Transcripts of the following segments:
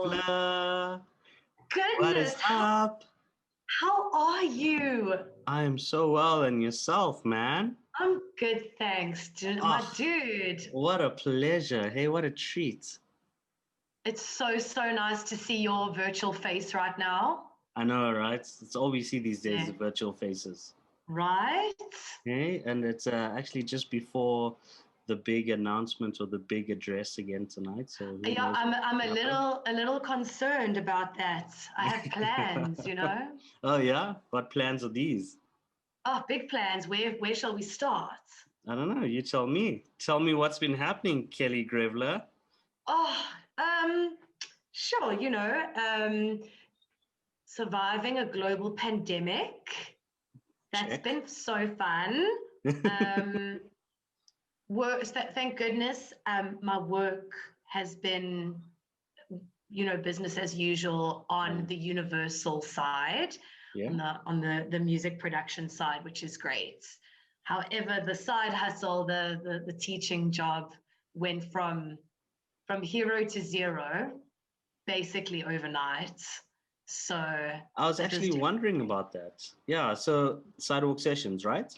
Grevler. What is Goodness, up? how are you? I am so well, and yourself, man? I'm good, thanks, my Oh, dude. what a pleasure. Hey, what a treat. It's so nice to see your virtual face right now. I know, right? It's all we see these days, Yeah. the virtual faces. Right? Hey, and it's actually just before the big announcement or the big address again tonight. So who Yeah, knows I'm what's a gonna little concerned about that. I have plans, happen. Oh, yeah? What plans are these? Oh, big plans. Where shall we start? I don't know. You tell me. Tell me what's been happening, Kelly Grevler. Oh, sure, surviving a global pandemic. That's Check. been so fun. Um, thank goodness, my work has been, business as usual on the Universal side, Yeah. on the music production side, which is great. However, the side hustle, the teaching job went from hero to zero, basically overnight. So I was it was actually wondering about that. Yeah, so sidewalk sessions, right?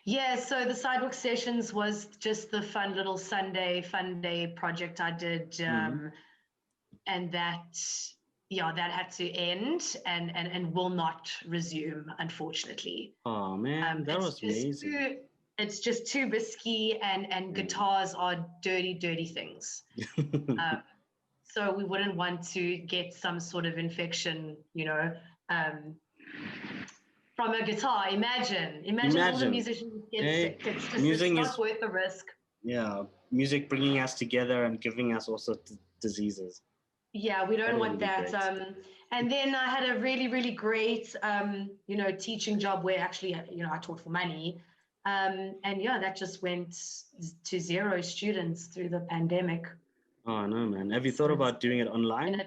Yeah, so the sidewalk sessions was just the fun little Sunday fun day project I did, Mm. and that had to end and will not resume, unfortunately. Oh man, that It's was just amazing. too risky, and guitars are dirty things. Um, so we wouldn't want to get some sort of infection, um, from a guitar. Imagine all the Imagine, musicians get hey, sick. It's music not is worth the risk. yeah, music bringing us together and giving us all sorts of diseases. Yeah, we That don't would want be that. great. And then I had a really great, teaching job where actually, I taught for money. And yeah, that just went to zero students through the pandemic. Oh no, man. Have you thought So about doing it and online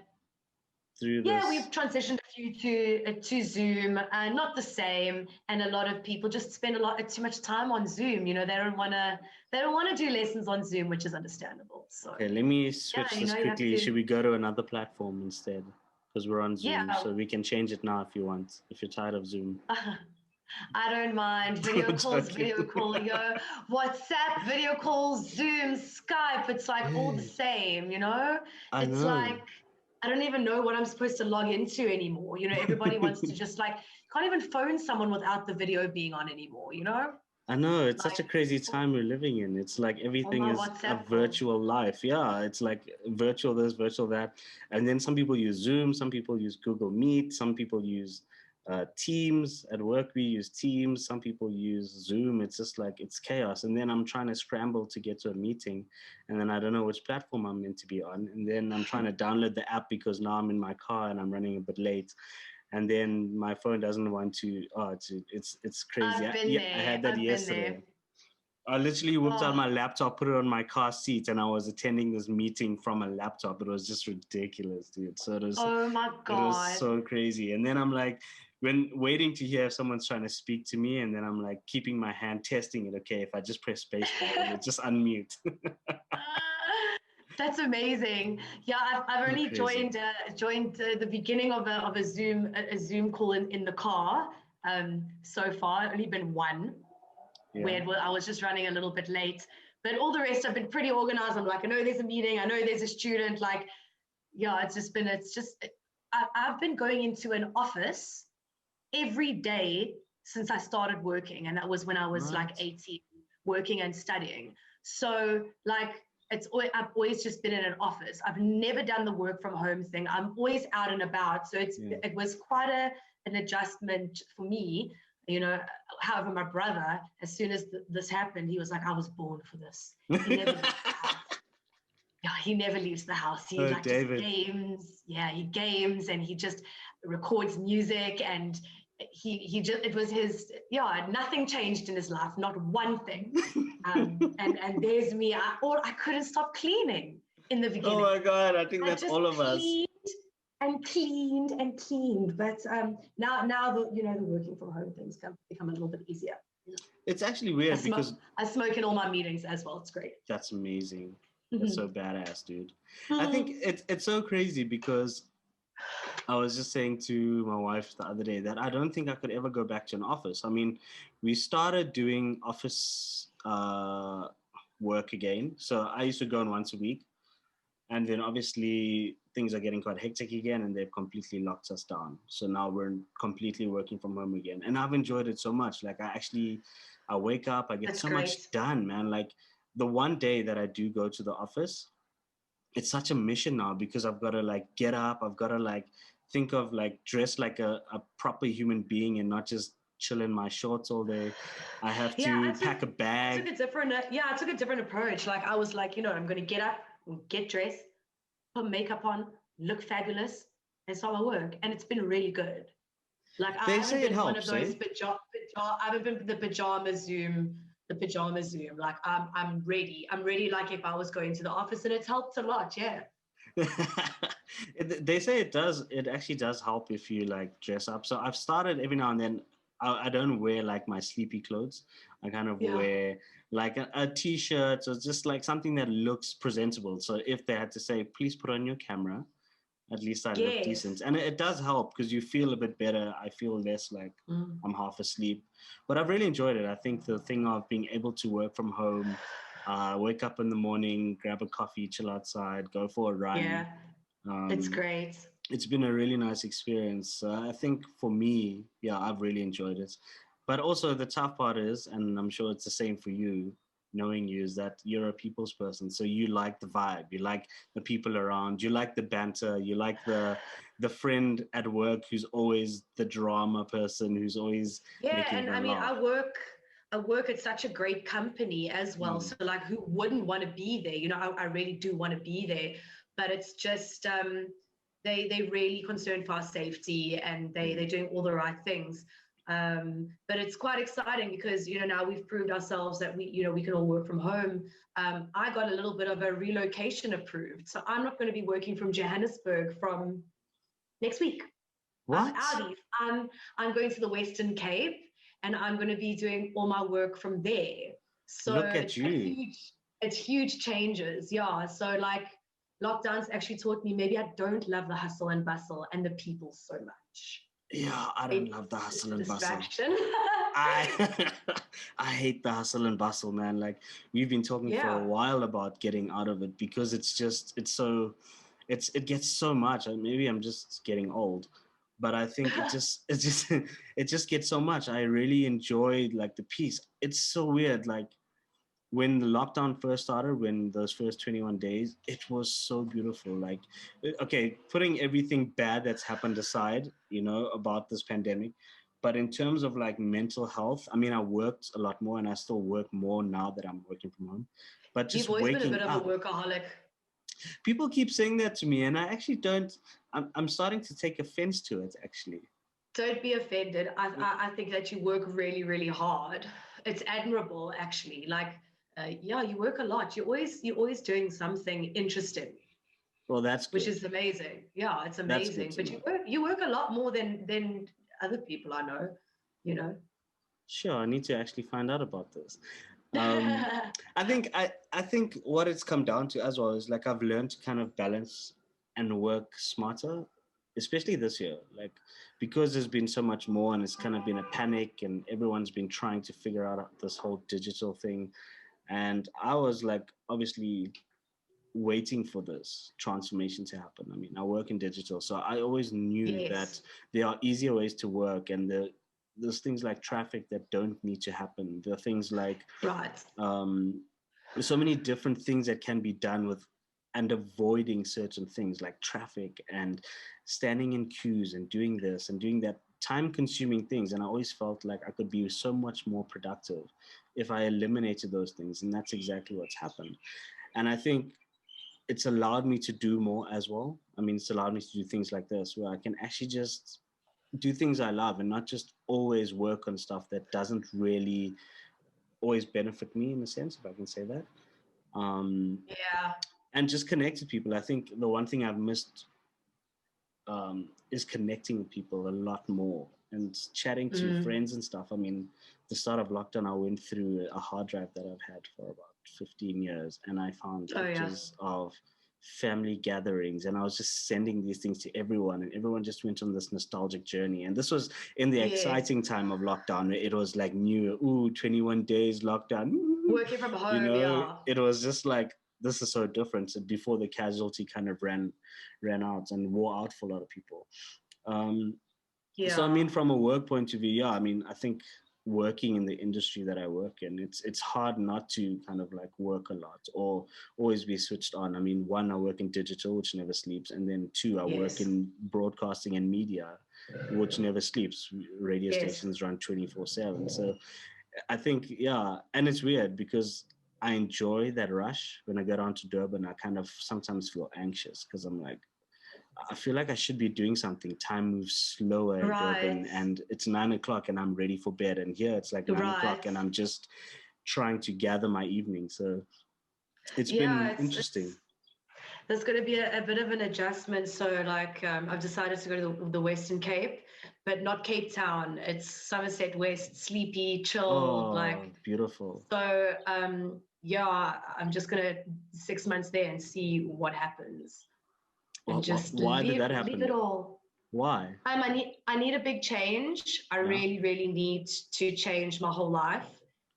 through yeah, we've this? transitioned a few to Zoom. Not the same, and a lot of people just spend a lot too much time on Zoom. They don't wanna do lessons on Zoom, which is understandable. So Okay, let me yeah, switch you this know, you have quickly. to. Should we go to another platform instead? Because we're on Zoom, Yeah. so we can change it now if you want, if you're tired of Zoom. I don't mind video I'm calls, joking. video call, WhatsApp, video calls, Zoom, Skype. It's like all the same, I It's know. like I don't even know what I'm supposed to log into anymore. Everybody wants to just can't even phone someone without the video being on anymore. I know. It's such Like a crazy time we're living in. It's like all everything my is a WhatsApp calls. virtual life. Yeah, it's like virtual this, virtual that. And then some people use Zoom, some people use Google Meet, some people use Teams. At work, we use Teams, some people use Zoom. It's just like it's chaos. And then I'm trying to scramble to get to a meeting. And then I don't know which platform I'm meant to be on. And then I'm trying to download the app because now I'm in my car and I'm running a bit late, and then my phone doesn't want to. Oh, it's crazy. I've been Yeah, I there. had that I've been yesterday. there. I literally whipped out Oh, my laptop, put it on my car seat, and I was attending this meeting from a laptop. It was just ridiculous, dude. So oh my it was God. so crazy. And then I'm like, when waiting to hear if someone's trying to speak to me, and then I'm like keeping my hand, testing it. Okay, if I just press spacebar, will it just unmute? That's amazing. Yeah, I've So only crazy. joined the beginning of a Zoom call in the car. So far, only been one Yeah. where I was just running a little bit late, but all the rest I've been pretty organized. I'm like, I know there's a meeting, I know there's a student. Like, yeah, I've been going into an office every day since I started working, and that was when I was like What? 18, working and studying. So like I've always just been in an office. I've never done the work from home thing. I'm always out and about. So Yeah. it was quite an adjustment for me. However, my brother, as soon as this happened, he was like, I was born for this. He never leaves the house. Yeah, he never leaves the house. He Oh, like just David. games. Yeah, he games and he just records music, and he just it was his, yeah, nothing changed in his life, not one thing. And there's me. I couldn't stop cleaning in the Oh beginning. my God, I think I that's just all of us. cleaned. But now the working from home things become a little bit easier. It's actually I weird smoke because I smoke in all my meetings as well. It's great. that's amazing. That's so badass, dude. I think it's so crazy because I was just saying to my wife the other day that I don't think I could ever go back to an office. I mean, we started doing office work again. So I used to go in once a week. And then obviously things are getting quite hectic again and they've completely locked us down. So now we're completely working from home again. And I've enjoyed it so much. Like I wake up, I get That's so much great. done, man. Like the one day that I do go to the office, it's such a mission now because I've got to like get up, I've got to like think of like dress like a proper human being and not just chill in my shorts all day. I have Yeah, to pack a I took bag. a different, I took a different approach. Like I was like, I'm going to get up, get dressed, put makeup on, look fabulous, and start my work. And it's been really good. Like I They haven't say it been one of helps, eh? those I haven't been the pajama zoom. Like I'm ready. I'm ready. Like if I was going to the office, and it's helped a lot. Yeah. They say it does. It actually does help if you like dress up. So I've started every now and then. I don't wear like my sleepy clothes. I kind of Yeah. wear like a t-shirt or just like something that looks presentable. So if they had to say, please put on your camera, at least I look Yes. decent. And it does help because you feel a bit better. I feel less like Mm. I'm half asleep. But I've really enjoyed it. I think the thing of being able to work from home, wake up in the morning, grab a coffee, chill outside, go for a run. Yeah. It's Um, great. it's been a really nice experience. I think for me, yeah, I've really enjoyed it. But also the tough part is, and I'm sure it's the same for you, knowing you, is that you're a people's person. So you like the vibe, you like the people around, you like the banter, you like the friend at work who's always the drama person, who's always Yeah, making and I everyone mean, laugh. I work at such a great company as well. Mm, So like, who wouldn't want to be there? I really do want to be there, but it's just they really concerned for our safety and mm. they're doing all the right things. But it's quite exciting because now we've proved ourselves that we can all work from home. I got a little bit of a relocation approved, so I'm not going to be working from Johannesburg from next week. I'm What? out. I'm going to the Western Cape and I'm going to be doing all my work from there. So Look at you. it's huge changes. Yeah. So like lockdowns actually taught me maybe I don't love the hustle and bustle and the people so much. Yeah, I don't love the It's hustle just a and bustle. distraction. I I hate the hustle and bustle, man. Like we've been talking for a Yeah. while about getting out of it because it gets so much. And maybe I'm just getting old, but I think it just gets so much. I really enjoyed like the peace. It's so weird. Like when the lockdown first started, when those first 21 days, it was so beautiful. Like, okay, putting everything bad that's happened aside, about this pandemic, but in terms of like mental health, I mean, I worked a lot more and I still work more now that I'm working from home. But You've just always been a waking bit of a up, workaholic. people keep saying that to me, and I actually don't. I'm starting to take offense to it, actually. Don't be offended. I think that you work really, really hard. It's admirable, actually. Like, yeah, you work a lot. You're always doing something interesting, Well, that's which good. is amazing. Yeah, it's That's good amazing. to But know. you work a lot more than other people I know. You know. Sure, I need to actually find out about this. Um, I think what it's come down to as well is like I've learned to kind of balance and work smarter, especially this year. Like because there's been so much more and it's kind of been a panic and everyone's been trying to figure out this whole digital thing. And I was like obviously waiting for this transformation to happen. I mean, I work in digital, so I always knew that Yes. there are easier ways to work, and there's things like traffic that don't need to happen. There are things like Right. um, there's so many different things that can be done with and avoiding certain things like traffic and standing in queues and doing this and doing that time consuming things. And I always felt like I could be so much more productive if I eliminated those things, and that's exactly what's happened. And I think it's allowed me to do more as well. I mean, it's allowed me to do things like this where I can actually just do things I love and not just always work on stuff that doesn't really always benefit me in a sense, if I can say that. Um, Yeah. and just connect to people. I think the one thing I've missed is connecting with people a lot more and chatting to Mm. friends and stuff. I mean, the start of lockdown, I went through a hard drive that I've had for about 15 years, and I found Oh yeah. pictures of family gatherings, and I was just sending these things to everyone, and everyone just went on this nostalgic journey. And this was in the Yes. exciting time of lockdown, where it was like new, 21 days lockdown, Working from home, yeah. it was just like, this is so different. So before the casualty kind of ran out and wore out for a lot of people. um, so I mean, Yeah. from a work point of view, yeah, I mean, I think working in the industry that I work in, it's hard not to kind of like work a lot or always be switched on. I mean, one, I work in digital, which never sleeps, and then two, I work Yes. in broadcasting and media, which never sleeps. Radio Yes. stations run 24/7. So I think, yeah, and it's weird because I enjoy that rush. When I get on to Durban, I kind of sometimes feel anxious because I'm like, I feel like I should be doing something. Time moves slower in Right. Durban, and it's 9 o'clock and I'm ready for bed. And here it's like 9 o'clock Right. and I'm just trying to gather my evening. So it's Yeah, been interesting. there's going to be a bit of an adjustment. So like I've decided to go to the Western Cape, but not Cape Town. It's Somerset West, sleepy, chilled, Oh, like. beautiful. So yeah, I'm just going to 6 months there and see what happens and just Why did that leave it happen? all. Why? I need a big change. I Yeah. really need to change my whole life,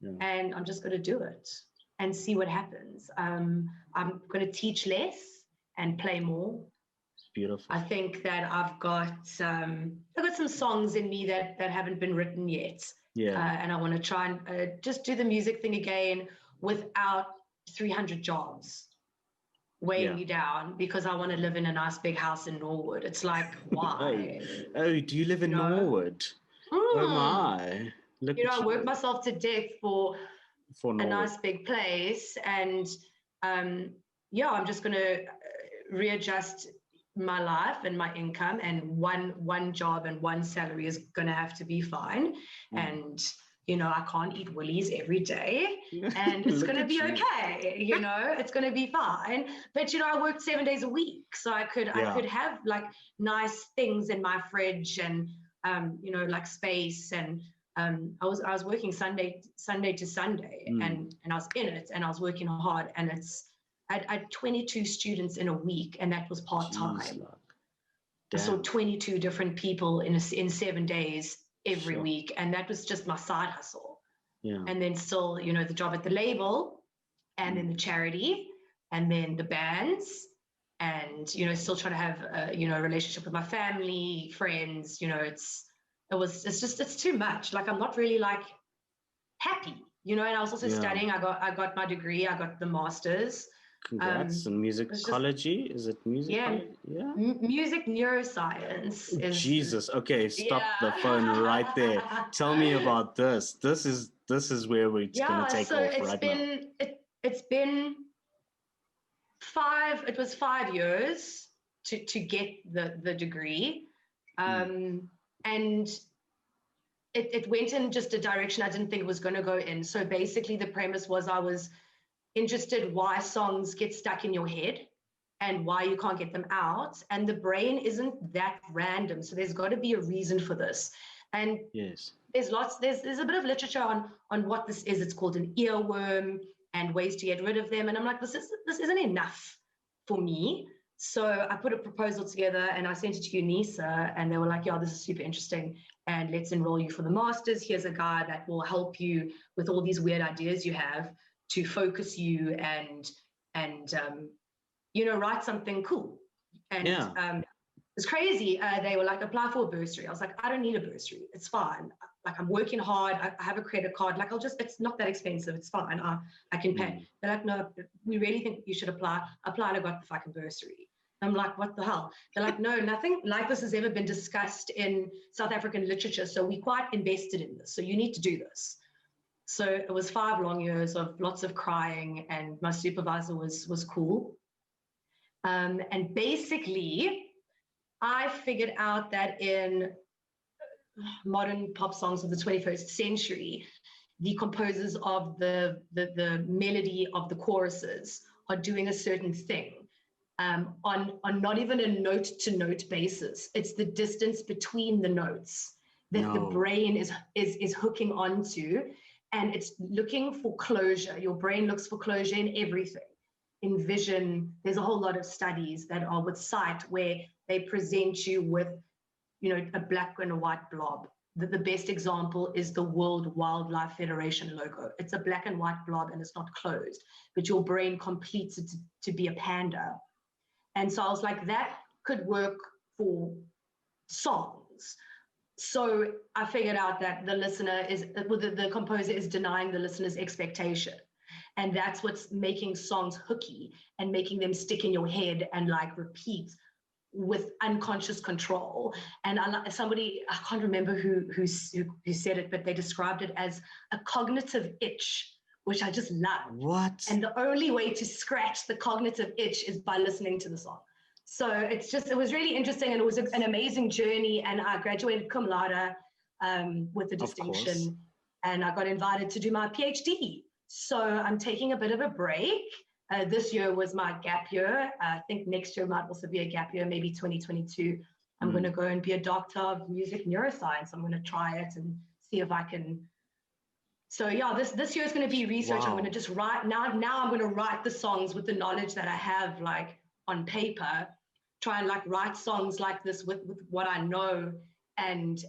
Yeah. and I'm just going to do it and see what happens. I'm going to teach less and play more. Beautiful. I think that I've got some songs in me that haven't been written yet. Yeah. And I want to try and just do the music thing again without 300 jobs weighing me down, because I want to live in a nice big house in Norwood. It's like, why? Oh, do you live in Norwood? Oh my. Look You know, at I work you. myself to death for a Norwood. nice big place. And yeah, I'm just going to readjust my life and my income, and one job and one salary is going to have to be fine. And you know, I can't eat Woolies every day, and it's going to be okay. You know, it's going to be fine. But you know, I worked 7 days a week, so I could have like nice things in my fridge, and you know, like space. And I was working Sunday to Sunday, and I was in it, and I was working hard, and I had 22 students in a week, and that was part-time. I saw 22 different people in 7 days every week, and that was just my side hustle. Yeah. And then still, you know, the job at the label, and then the charity, and then the bands, and, you know, still trying to have a, you know, a relationship with my family, friends. You know, it's too much. Like, I'm not really like happy, you know. And I was also studying. I got my degree. I got the master's. Congrats. And musicology? Is it music? Yeah. Music neuroscience. Jesus. Okay, stop the phone right there. Tell me about this. This is where we're gonna take off right now. It's been 5 years to get the degree. And it went in just a direction I didn't think it was going to go in. So basically the premise was, I was interested why songs get stuck in your head and why you can't get them out. And the brain isn't that random. So there's got to be a reason for this. And yes, there's a bit of literature on what this is. It's called an earworm and ways to get rid of them. And I'm like, this isn't enough for me. So I put a proposal together and I sent it to UNISA, and they were like, yeah, this is super interesting, and let's enroll you for the masters. Here's a guy that will help you with all these weird ideas you have to focus you and you know, write something cool. And it's crazy. They were like, apply for a bursary. I was like, I don't need a bursary. It's fine. Like, I'm working hard. I have a credit card. Like, it's not that expensive. It's fine. I can pay. They're like, no, we really think you should apply. Apply, and I got the fucking bursary. I'm like, what the hell? They're like, no, nothing like this has ever been discussed in South African literature. So we quite invested in this. So you need to do this. So it was 5 long years of lots of crying, and my supervisor was cool. And basically, I figured out that in modern pop songs of the 21st century, the composers of the melody of the choruses are doing a certain thing on not even a note-to-note basis. It's the distance between the notes that the brain is hooking onto. And it's looking for closure. Your brain looks for closure in everything. In vision, there's a whole lot of studies that are with sight where they present you with, a black and a white blob. The best example is the World Wildlife Federation logo. It's a black and white blob and it's not closed, but your brain completes it to be a panda. And so I was like, that could work for songs. So I figured out that the composer is denying the listener's expectation. And that's what's making songs hooky and making them stick in your head and like repeat with unconscious control. And somebody, I can't remember who said it, but they described it as a cognitive itch, which I just love. What? And the only way to scratch the cognitive itch is by listening to the song. So it was really interesting, and it was an amazing journey. And I graduated cum laude with a distinction, and I got invited to do my PhD. So I'm taking a bit of a break. This year was my gap year. I think next year might also be a gap year, maybe 2022. I'm going to go and be a doctor of music neuroscience. I'm going to try it and see if I can. So yeah, this year is going to be research. Wow. I'm going to just write now. I'm going to write the songs with the knowledge that I have, like on paper. Try and like write songs like this with what I know and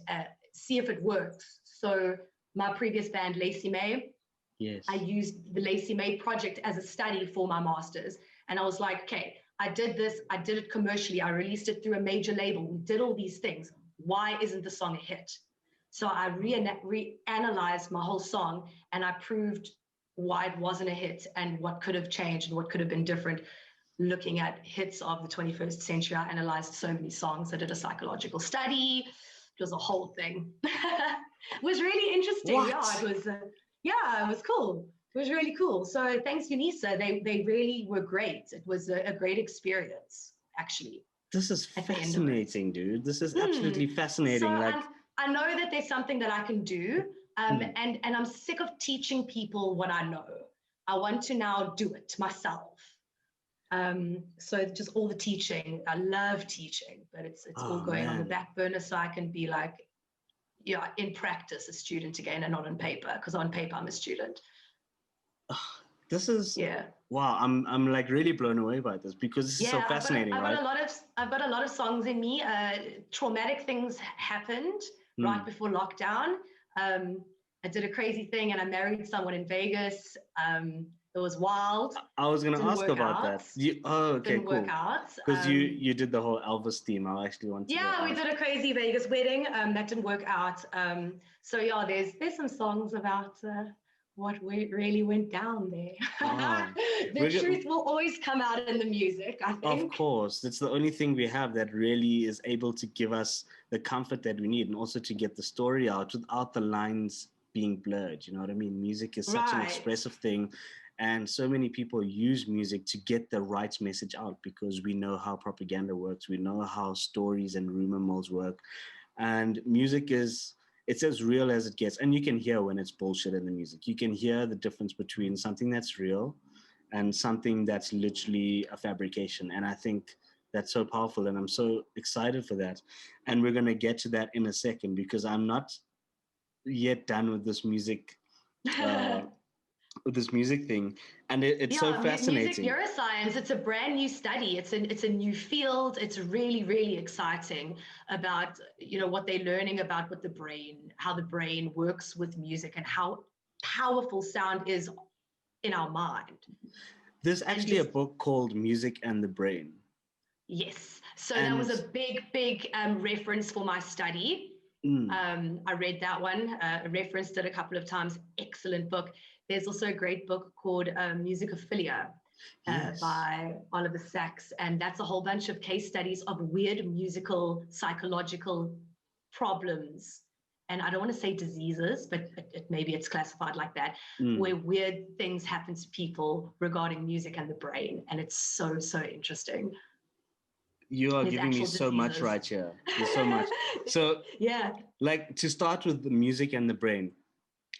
see if it works. So my previous band, Lacey May. Yes. I used the Lacey May project as a study for my master's. And I was like, okay, I did this. I did it commercially. I released it through a major label. We did all these things. Why isn't the song a hit? So I reanalyzed my whole song and I proved why it wasn't a hit and what could have changed and what could have been different. Looking at hits of the 21st century, I analyzed so many songs. I did a psychological study. It was a whole thing. It was really interesting. What? Yeah, it was... it was cool. It was really cool. So thanks, Unisa. They really were great. It was a great experience, actually. This is fascinating, dude. This is absolutely fascinating. So I know that there's something that I can do, and I'm sick of teaching people what I know. I want to now do it myself. So just all the teaching. I love teaching, but it's all going on the back burner so I can be like, in practice, a student again, and not on paper, because on paper I'm a student. This is wow. I'm like really blown away by this because this is so fascinating. I've got a lot of songs in me. Traumatic things happened right before lockdown. I did a crazy thing and I married someone in Vegas. It was wild. I was going to ask about that. Didn't work out. Because you did the whole Elvis theme. I actually want to. Yeah, we did a crazy Vegas wedding. That didn't work out. So yeah, there's some songs about what really went down there. Oh. The truth will always come out in the music, I think. Of course. It's the only thing we have that really is able to give us the comfort that we need, and also to get the story out without the lines being blurred. You know what I mean? Music is such an expressive thing. And so many people use music to get the right message out because we know how propaganda works. We know how stories and rumor mills work. And music it's as real as it gets. And you can hear when it's bullshit in the music. You can hear the difference between something that's real and something that's literally a fabrication. And I think that's so powerful. And I'm so excited for that. And we're going to get to that in a second because I'm not yet done with this music thing, and it's so fascinating. Music neuroscience, it's a brand new study. It's a new field. It's really, really exciting about what they're learning about with the brain, how the brain works with music, and how powerful sound is in our mind. There's actually a book called Music and the Brain. Yes, so that was a big reference for my study. I read that one, referenced it a couple of times. Excellent book. There's also a great book called Musicophilia by Oliver Sacks. And that's a whole bunch of case studies of weird musical, psychological problems. And I don't want to say diseases, but maybe it's classified like that, where weird things happen to people regarding music and the brain. And it's so, so interesting. You are giving me so much right here. There's so much. So, like to start with the music and the brain.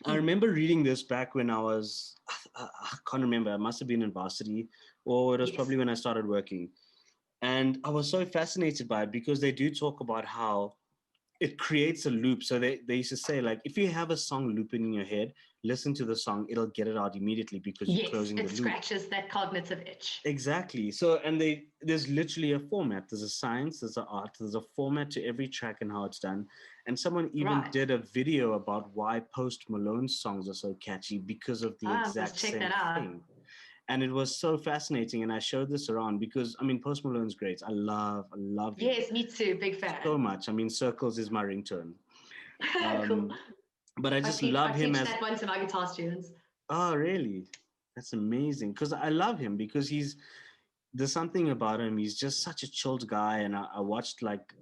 I remember reading this back when I was, I can't remember, I must have been in varsity, or it was probably when I started working. And I was so fascinated by it because they do talk about how it creates a loop. So they used to say, like, if you have a song looping in your head, listen to the song, it'll get it out immediately because you're Yes, closing the it loop. scratches that cognitive itch. Exactly. So, and there's literally a format. There's a science, there's an art, there's a format to every track and how it's done. And someone even Right. did a video about why Post Malone's songs are so catchy because of the exact Let's check same that out. thing. And it was so fascinating. And I showed this around because, I mean, Post Malone's great. I love him Yes, me too. Big fan. so much. I mean, Circles is my ringtone. Cool. But I just love him teach as... that one to my guitar students. Oh, really? That's amazing. Because I love him because there's something about him. He's just such a chilled guy. And I watched like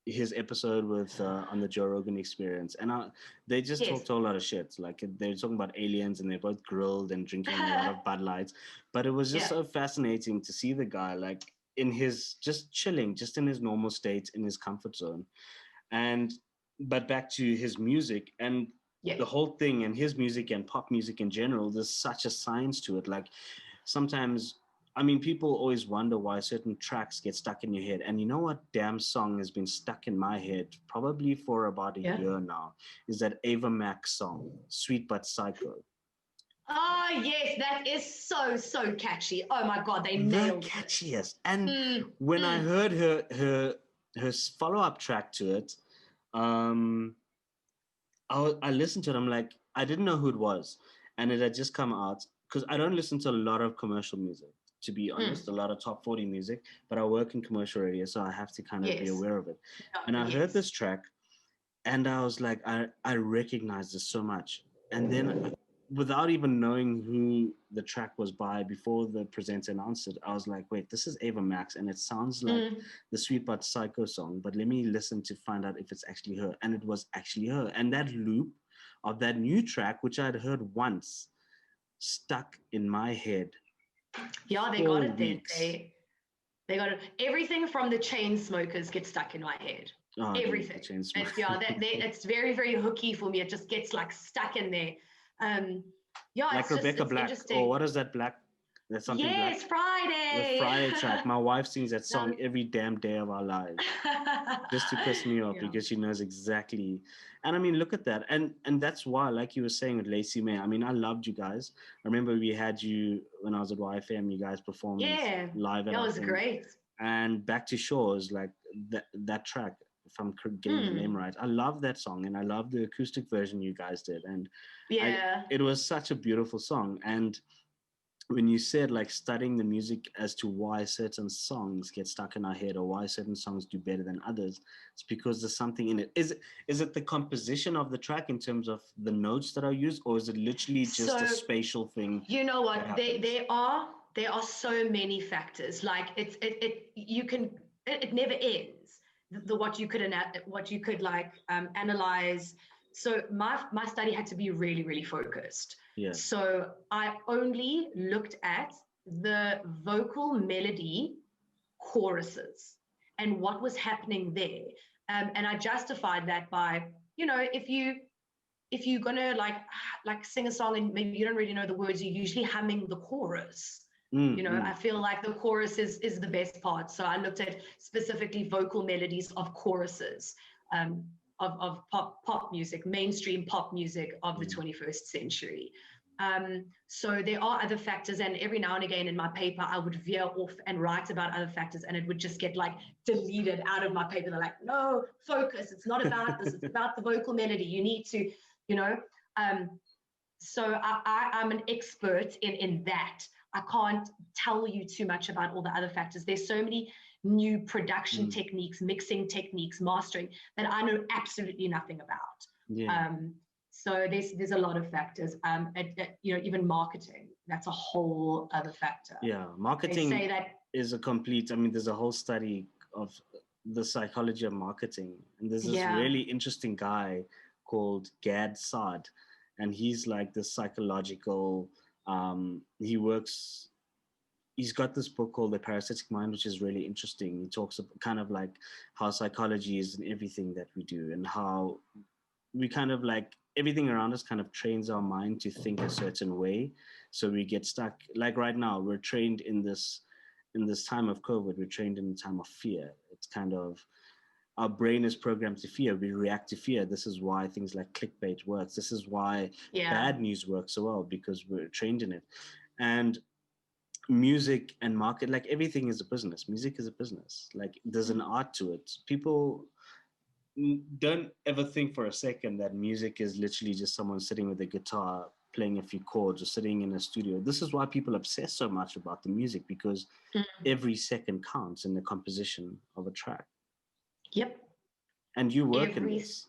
his episode with on the Joe Rogan Experience, and they just talked a whole lot of shit. Like they're talking about aliens, and they're both grilled and drinking a lot of Bud Lights. But it was just so fascinating to see the guy like in his just chilling, just in his normal state, in his comfort zone. But back to his music and the whole thing, and his music and pop music in general, there's such a science to it. Like sometimes, I mean, people always wonder why certain tracks get stuck in your head. And you know what damn song has been stuck in my head probably for about a year now is that Ava Max song, Sweet But Psycho. Oh, yes, that is so catchy. Oh my God, they nailed the catchiest. And when I heard her follow-up track to it, I listened to it. I'm like, I didn't know who it was. And it had just come out because I don't listen to a lot of commercial music, to be honest, a lot of top 40 music, but I work in commercial radio, so I have to kind of be aware of it. And I heard this track and I was like, I recognize this so much. And then without even knowing who the track was by, before the presenter announced it, I was like, wait, this is Ava Max and it sounds like the Sweet But Psycho song, but let me listen to find out if it's actually her. And it was actually her. And that loop of that new track, which I'd heard once, stuck in my head. Yeah, they got it then. They got it. Everything from the Chainsmokers gets stuck in my head. Oh, everything. It's very, very hooky for me. It just gets like stuck in there. Like Rebecca Black. Or what is that Black? That's something Black. Friday. The Friday track. My wife sings that song every damn day of our lives, just to piss me off because she knows exactly. And I mean, look at that. And that's why, like you were saying with Lacey May, I mean, I loved you guys. I remember we had you when I was at YFM. You guys performed live at that was great. And Back to Shores, like that track, if I'm getting the name right. I love that song, and I love the acoustic version you guys did. And it was such a beautiful song. And when you said like studying the music as to why certain songs get stuck in our head or why certain songs do better than others, it's because there's something in it. Is it the composition of the track in terms of the notes that are used, or is it literally just a spatial thing? You know what? There are so many factors. Like it never ends. What you could analyze. So my study had to be really, really focused. Yeah. So I only looked at the vocal melody choruses and what was happening there. And I justified that by, if you're gonna like sing a song and maybe you don't really know the words, you're usually humming the chorus. I feel like the chorus is the best part. So I looked at specifically vocal melodies of choruses. Of pop music, mainstream pop music of the 21st century. So there are other factors, and every now and again in my paper, I would veer off and write about other factors, and it would just get like deleted out of my paper. They're like, no, focus. It's not about this. It's about the vocal melody. You need to, so I'm an expert in that. I can't tell you too much about all the other factors. There's so many new production techniques, mixing techniques, mastering that I know absolutely nothing about. So there's a lot of factors. Even marketing, that's a whole other factor. Yeah, marketing they say that is a complete. I mean, there's a whole study of the psychology of marketing, and there's this really interesting guy called Gad Saad, and he's like this psychological. He's got this book called The Parasitic Mind, which is really interesting. He talks about kind of like how psychology is in everything that we do, and how we kind of like everything around us kind of trains our mind to think a certain way. So we get stuck. Like right now, we're trained in this time of COVID, we're trained in the time of fear. It's kind of, our brain is programmed to fear. We react to fear. This is why things like clickbait works. This is why bad news works so well, because we're trained in it. And music and market, like everything is a business. Music is a business. Like there's an art to it. People don't ever think for a second that music is literally just someone sitting with a guitar playing a few chords or sitting in a studio. This is why people obsess so much about the music, because every second counts in the composition of a track. Yep. And you work in this.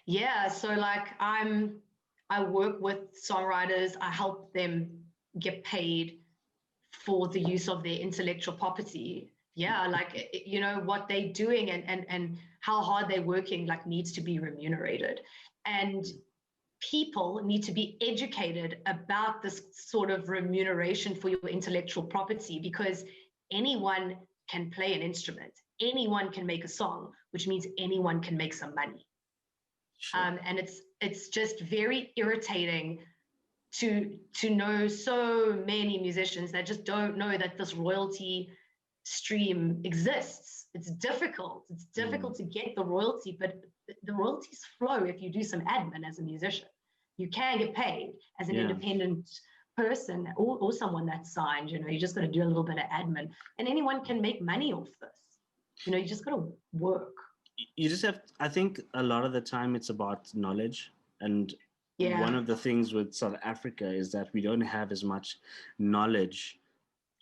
Yeah, so like I work with songwriters. I help them get paid for the use of their intellectual property. Yeah, like, you know, what they're doing and how hard they're working, like, needs to be remunerated. And people need to be educated about this sort of remuneration for your intellectual property, because anyone can play an instrument, anyone can make a song, which means anyone can make some money. Sure. And it's just very irritating to know so many musicians that just don't know that this royalty stream exists. It's difficult to get the royalty, but the royalties flow if you do some admin as a musician. You can get paid as an independent person or someone that's signed. You know, you just got to do a little bit of admin, and anyone can make money off this. You know, you just got to work. You just have, I think a lot of the time it's about knowledge. And one of the things with South Africa is that we don't have as much knowledge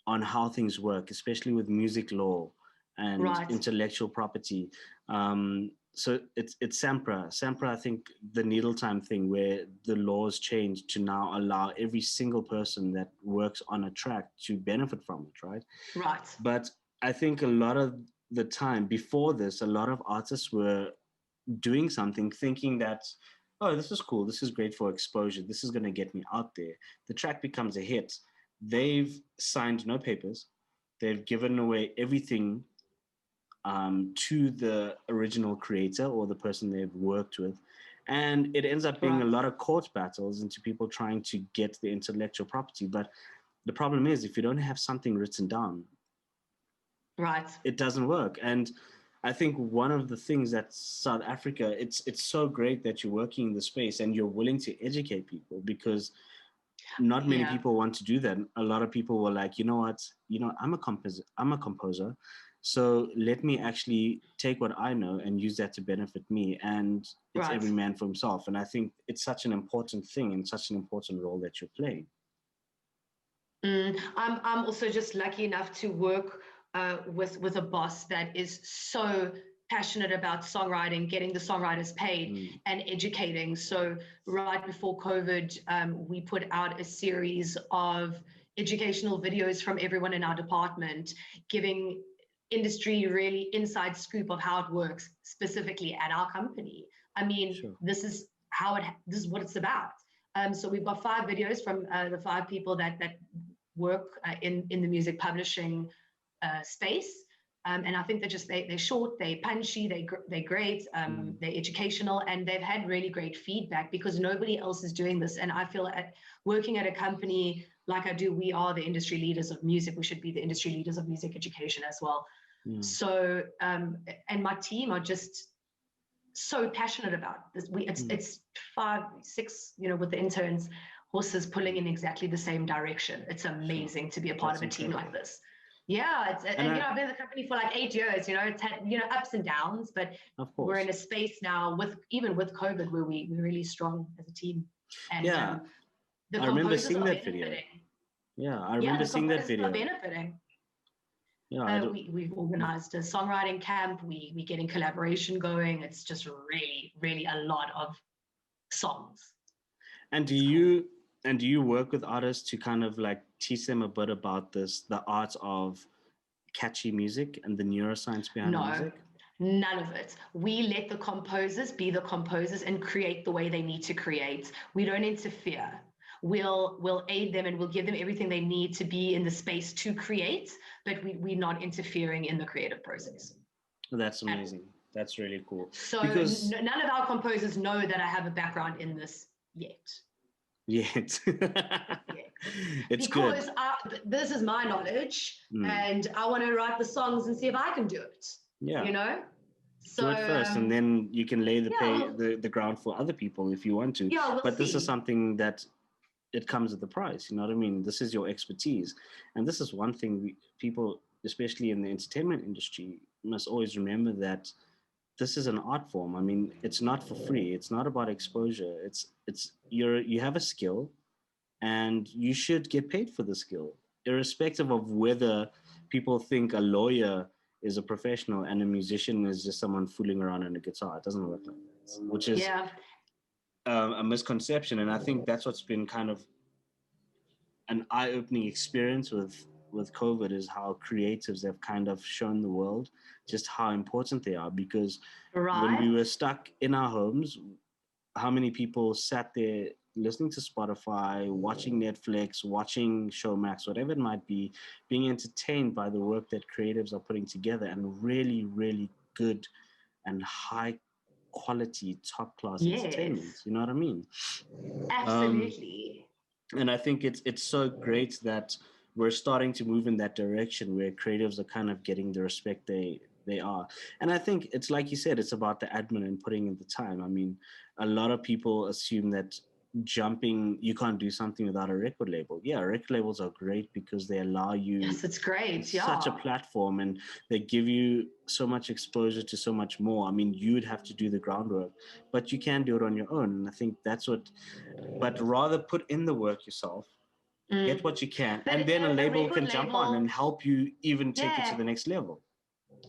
on how things work, especially with music law and intellectual property. So it's SAMPRA. SAMPRA, I think the needle time thing, where the laws changed to now allow every single person that works on a track to benefit from it, right? Right. But I think a lot of the time before this, a lot of artists were doing something thinking that, oh, this is cool, this is great for exposure, this is going to get me out there. The track becomes a hit. They've signed no papers. They've given away everything to the original creator or the person they've worked with. And it ends up being a lot of court battles into people trying to get the intellectual property. But the problem is, if you don't have something written down, it doesn't work. And I think one of the things that South Africa, it's so great that you're working in the space and you're willing to educate people, because not many people want to do that. A lot of people were like, you know what, I'm a composer, so let me actually take what I know and use that to benefit me. And it's every man for himself. And I think it's such an important thing and such an important role that you're playing. I'm also just lucky enough to work with a boss that is so passionate about songwriting, getting the songwriters paid, and educating. So right before COVID, we put out a series of educational videos from everyone in our department, giving industry really inside scoop of how it works, specifically at our company. I mean, this is what it's about. So we've got 5 videos from the 5 people that work in the music publishing space. And I think they're short, they're punchy, they're great, they're educational, and they've had really great feedback because nobody else is doing this. And I feel working at a company like I do, we are the industry leaders of music. We should be the industry leaders of music education as well. So, and my team are just so passionate about this. It's 5, 6, with the interns, horses pulling in exactly the same direction. It's amazing to be a part of a team like this. Yeah, I've been in the company for like 8 years. It's had ups and downs, but we're in a space now even with COVID where we're really strong as a team. And I remember seeing that video. Yeah, I remember seeing that video. Benefiting. Yeah, we've organized a songwriting camp. We getting collaboration going. It's just really, really a lot of songs. And do you work with artists to kind of like teach them a bit about the art of catchy music and the neuroscience behind music? None of it. We let the composers be the composers and create the way they need to create. We don't interfere. We'll aid them and we'll give them everything they need to be in the space to create, but we're not interfering in the creative process. That's amazing. That's really cool. So none of our composers know that I have a background in this yet. It's because good. This is my knowledge, and I want to write the songs and see if I can do it. So do it first, and then you can lay yeah, the ground for other people if you want to. yeah, we'll But this is see. something that it comes at the price. You know what I mean? This is your expertise, and this is one thing people, especially in the entertainment industry, must always remember that this is an art form. I mean, it's not for free. It's not about exposure. You have a skill, and you should get paid for the skill, irrespective of whether people think a lawyer is a professional and a musician is just someone fooling around on a guitar. It doesn't work like that, which is Yeah. a misconception. And I think that's what's been kind of an eye-opening experience with COVID, is how creatives have kind of shown the world just how important they are. Because when we Right. were stuck in our homes, how many people sat there listening to Spotify, watching Netflix, watching Showmax, whatever it might be, being entertained by the work that creatives are putting together, and really, really good and high quality, top class entertainment. Yes. You know what I mean? Um, Absolutely. and I think it's so great that we're starting to move in that direction where creatives are kind of getting the respect they are. And I think it's like you said, it's about the admin and putting in the time. I mean, a lot of people assume that you can't do something without a record label. Yeah, record labels are great because they allow you Yes, it's great. such a Yeah. platform, and they give you so much exposure to so much more. I mean, you'd have to do the groundwork, but you can do it on your own. And I think that's what, but rather put in the work yourself, get Mm. what you can, But and then a a label record can jump on label, and help you even take it to yeah, the next level.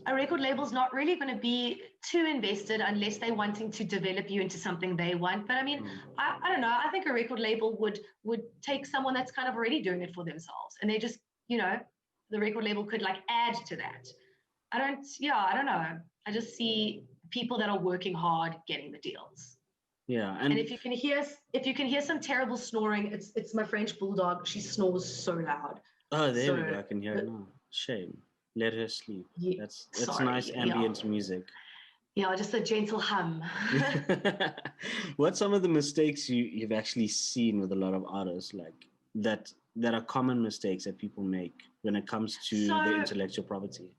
a record label's not really going to be too invested unless they're wanting to develop you into something they want. But I mean, Mm. I don't know. I think a record label would take someone that's kind of already doing it for themselves, and they just, you know, the record label could like add to that. I don't know. I just see people that are working hard getting the deals. Yeah, And and if you can hear some terrible snoring, it's my French bulldog. She snores so loud. oh, there we go. So I can hear it now. Shame. Let her sleep. yeah, That's nice sorry. Yeah. ambient music. Yeah, just a gentle hum. What's some of the mistakes you've actually seen with a lot of artists, like that are common mistakes that people make when it comes to the So intellectual property?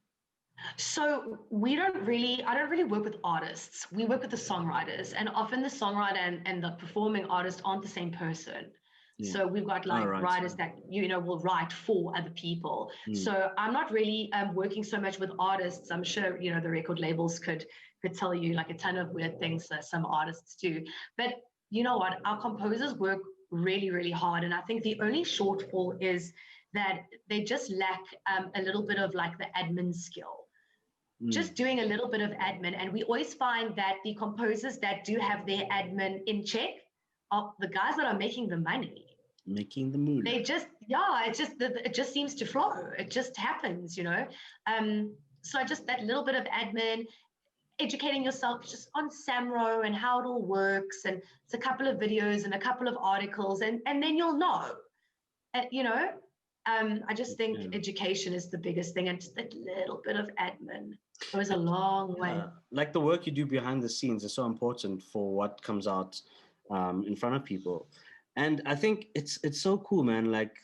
so I don't really work with artists. We work with the songwriters, and often the songwriter and the performing artist aren't the same person. Yeah. So we've got All like right. writers that will write for other people. Mm. So I'm not really working so much with artists. I'm sure the record labels could tell you like a ton of weird things that some artists do. But you know what? Our composers work really, really hard, and I think the only shortfall is that they just lack a little bit of like the admin skill, Mm. just doing a little bit of admin. And we always find that the composers that do have their admin in check are the guys that are making the money. Making the moolah. They just, yeah, it just seems to flow. It just happens. So just that little bit of admin, educating yourself just on Samro and how it all works. And it's a couple of videos and a couple of articles, and then you'll know. You know, I just think Yeah. education is the biggest thing, and just that little bit of admin goes a long way. Like the work you do behind the scenes is so important for what comes out in front of people. And I think it's so cool, man. Like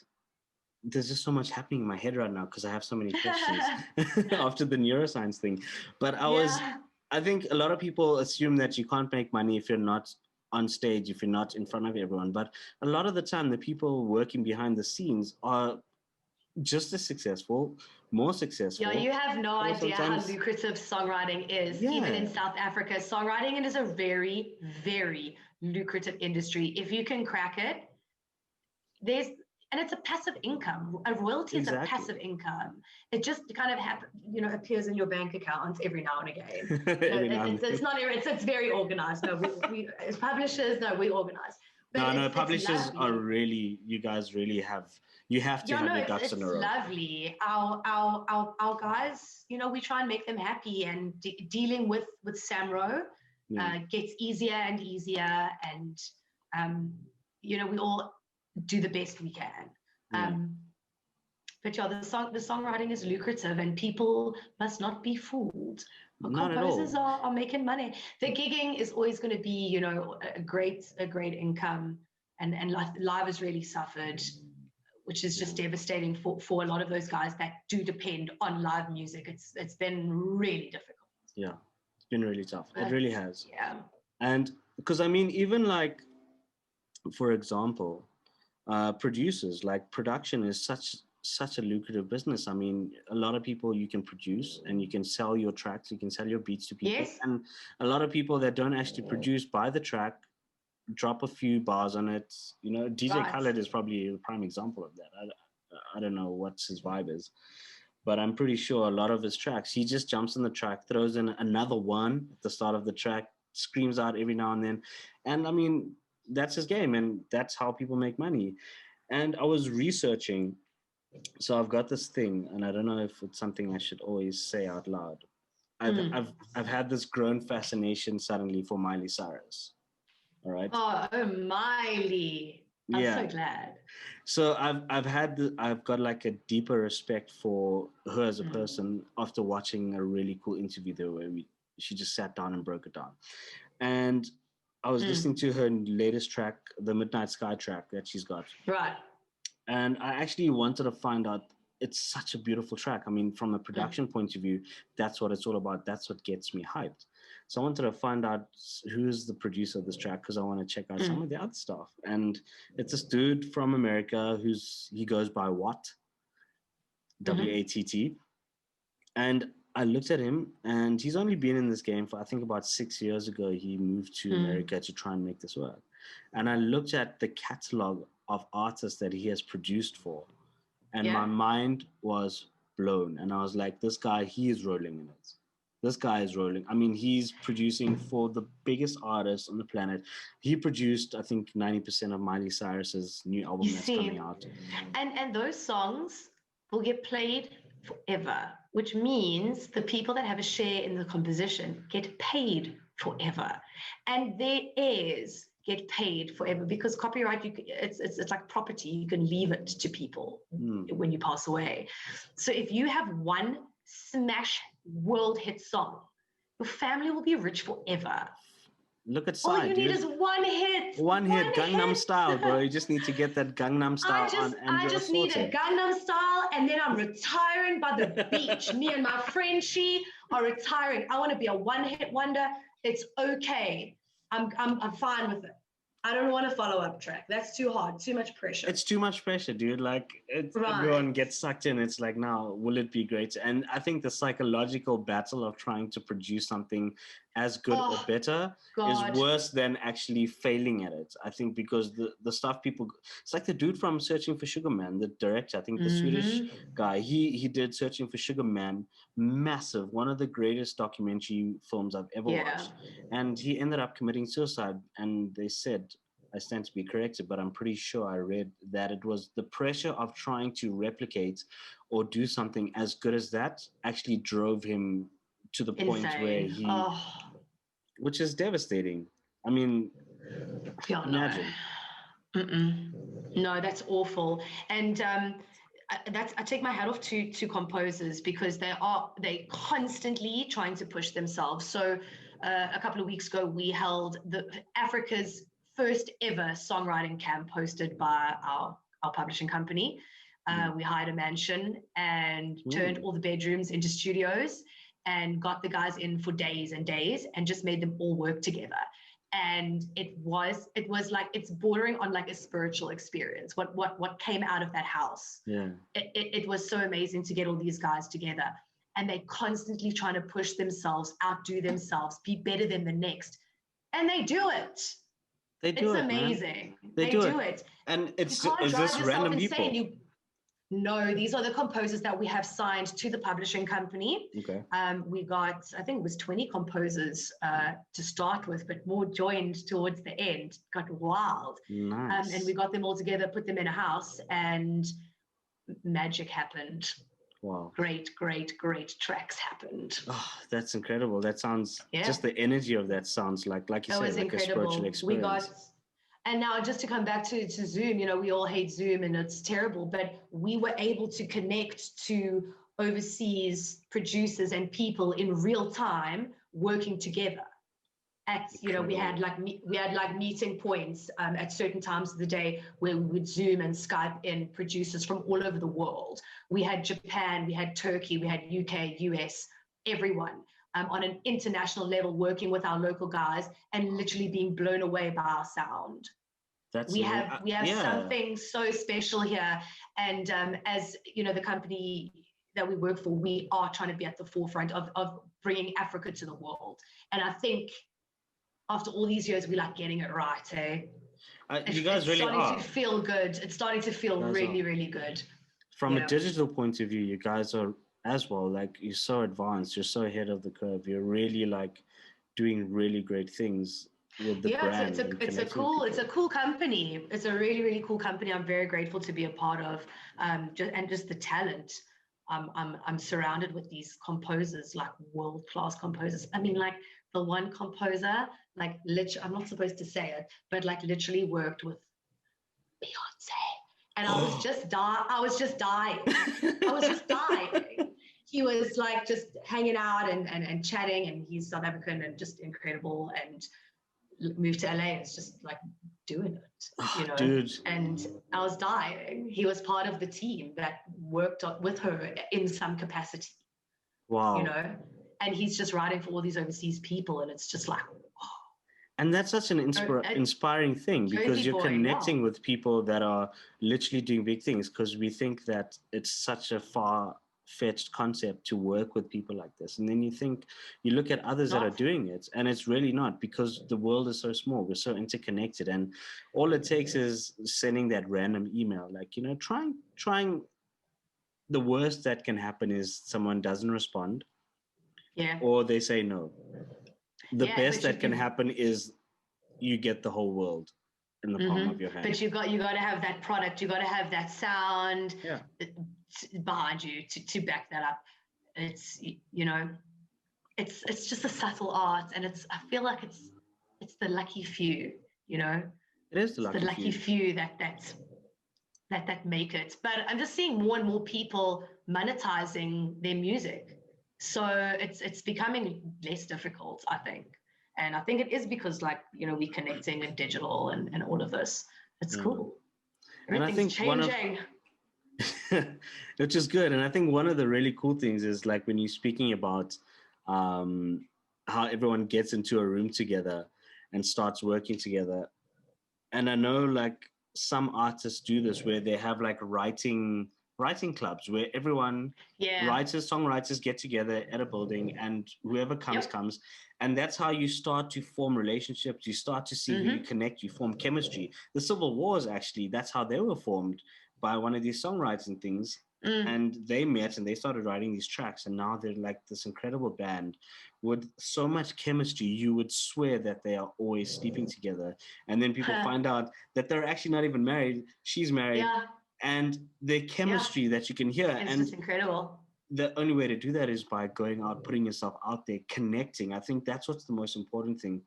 there's just so much happening in my head right now because I have so many questions after the neuroscience thing. But Yeah. I think a lot of people assume that you can't make money if you're not on stage, if you're not in front of everyone. But a lot of the time, the people working behind the scenes are just as successful, more Yeah, successful, you have no or idea how sometimes, lucrative songwriting is. Even in yeah, South Africa, songwriting is a very, very lucrative industry. If you can crack it, there's and it's a passive income. A royalty is a exactly. passive income. It just kind of appears in your bank account every now and again. Every now and It's then. not. It's very organized. No, we as publishers, no, we organize. But No, it's publishers are lovely. really, you guys really you have to Yeah, have no, your ducks in a it's row. lovely. Our guys, we try and make them happy, and dealing with Samro Yeah, gets easier and easier, and we all do the best we can. yeah, But yeah, the songwriting is lucrative, and people must not be fooled. Our not at composers all. are making money. The gigging is always going to be, a great income, and live has really suffered, which is just Yeah. devastating for a lot of those guys that do depend on live music. It's been really difficult. Yeah. been really tough. It really has. Yeah. And because I mean, even like, for example, producers, like production is such a lucrative business. I mean, a lot of people, you can produce and you can sell your tracks, you can sell your beats to people. Yes. And a lot of people that don't actually produce buy the track, drop a few bars on it. You know, DJ Right. Khaled is probably a prime example of that. I don't know what his vibe is, but I'm pretty sure a lot of his tracks, he just jumps in the track, throws in another one at the start of the track, screams out every now and then. And I mean, that's his game, and that's how people make money. And I was researching, so I've got this thing, and I don't know if it's something I should always say out loud. I've had this grown fascination suddenly for Miley Cyrus. All right. Oh, Miley. I'm Yeah. so glad. So I've got like a deeper respect for her as a person after watching a really cool interview there where she just sat down and broke it down. And I was listening to her latest track, the Midnight Sky track that she's got. Right. And I actually wanted to find out, it's such a beautiful track. I mean, from a production point of view, that's what it's all about. That's what gets me hyped. So I wanted to find out who's the producer of this track because I want to check out some of the other stuff. And it's this dude from America he goes by Watt, W-A-T-T. And I looked at him, and he's only been in this game for, I think, about 6 years ago. He moved to America to try and make this work. And I looked at the catalog of artists that he has produced for, and my mind was blown. And I was like, this guy, he is rolling in it. This guy is rolling. I mean, he's producing for the biggest artists on the planet. He produced, I think, 90% of Miley Cyrus's new album coming out. And those songs will get played forever, which means the people that have a share in the composition get paid forever. And their heirs get paid forever because copyright, it's like property. You can leave it to people when you pass away. So if you have one smash world hit song, your family will be rich forever. Look at All Psy, you need is one hit. One hit, Gangnam Style, bro. You just need to get that Gangnam Style on, and I just need a Gangnam Style, and then I'm retiring by the beach. Me and my friend, she are retiring. I want to be a one-hit wonder. It's okay. I'm fine with it. I don't want a follow-up track. That's too hard. Too much pressure. It's too much pressure, dude. Like, everyone gets sucked in. It's like, now, will it be great? And I think the psychological battle of trying to produce something as good or better is worse than actually failing at it. I think because the stuff people... It's like the dude from Searching for Sugar Man, the director, I think the Swedish guy. He did Searching for Sugar Man. Massive. One of the greatest documentary films I've ever watched. And he ended up committing suicide. And they said... I stand to be corrected, but I'm pretty sure I read that it was the pressure of trying to replicate or do something as good as that actually drove him to the point where he, which is devastating. I mean, imagine. No, that's awful. And I take my hat off to composers because they constantly trying to push themselves. So a couple of weeks ago, we held Africa's first ever songwriting camp hosted by our publishing company. We hired a mansion and turned all the bedrooms into studios and got the guys in for days and days and just made them all work together. And it was like, it's bordering on like a spiritual experience. What came out of that house? Yeah. It was so amazing to get all these guys together, and they constantly trying to push themselves, outdo themselves, be better than the next. And they do it. It's amazing. They do it. And is this random people? No, these are the composers that we have signed to the publishing company. Okay. We got, I think it was 20 composers to start with, but more joined towards the end. Got wild. Nice. And we got them all together, put them in a house, and magic happened. Wow. Great tracks happened. Oh, that's incredible. That sounds, just the energy of that sounds like you said, like a spiritual experience. And now just to come back to Zoom, we all hate Zoom and it's terrible, but we were able to connect to overseas producers and people in real time working together. We had meeting points at certain times of the day where we would Zoom and Skype in producers from all over the world. We had Japan, we had Turkey, we had UK, US, everyone. on an international level, working with our local guys and literally being blown away by our sound. That's We have yeah. something so special here, and as you know, the company that we work for, we are trying to be at the forefront of bringing Africa to the world. And I think after all these years, we like getting it right. You guys really are. It's starting to feel good. It's starting to feel really, really good. From a digital point of view, you guys are as well. Like, you're so advanced. You're so ahead of the curve. You're really like doing really great things with the brand. It's a cool company. It's a really, really cool company. I'm very grateful to be a part of. Just the talent. I'm surrounded with these composers, like world-class composers. I mean, like the one composer, like literally, I'm not supposed to say it, but like literally worked with Beyonce, and I was just dying. I was just dying. He was like just hanging out and chatting, and he's South African and just incredible, and moved to LA. It's just like doing it, you know. Dude. And I was dying. He was part of the team that worked with her in some capacity. Wow. You know, and he's just writing for all these overseas people, and it's just like, wow. And that's such an inspiring thing, because you're connecting with people that are literally doing big things, because we think that it's such a far-fetched concept to work with people like this. And then you look at others that are doing it, and it's really not, because the world is so small. We're so interconnected, and all it takes is sending that random email. Like, you know, trying. The worst that can happen is someone doesn't respond, or they say no. The best that can happen is you get the whole world in the palm of your hand. But you got to have that product. You got to have that sound behind you to back that up. It's, you know, it's just a subtle art, and I feel like it's the lucky few. You know, it is the lucky few that make it. But I'm just seeing more and more people monetizing their music. So it's becoming less difficult, I think. And I think it is because, like, you know, we're connecting with digital and all of this. It's cool. Everything's changing. Which is good. And I think one of the really cool things is, like, when you're speaking about how everyone gets into a room together and starts working together. And I know, like, some artists do this where they have like writing clubs where everyone, songwriters get together at a building, and whoever comes. And that's how you start to form relationships. You start to see who you connect, you form chemistry. The Civil Wars, actually, that's how they were formed, by one of these songwriting things. And they met and they started writing these tracks, and now they're like this incredible band with so much chemistry. You would swear that they are always sleeping together, and then people find out that they're actually not even married. She's married, and the chemistry that you can hear, it's just incredible. The only way to do that is by going out, putting yourself out there, connecting. I think that's what's the most important thing.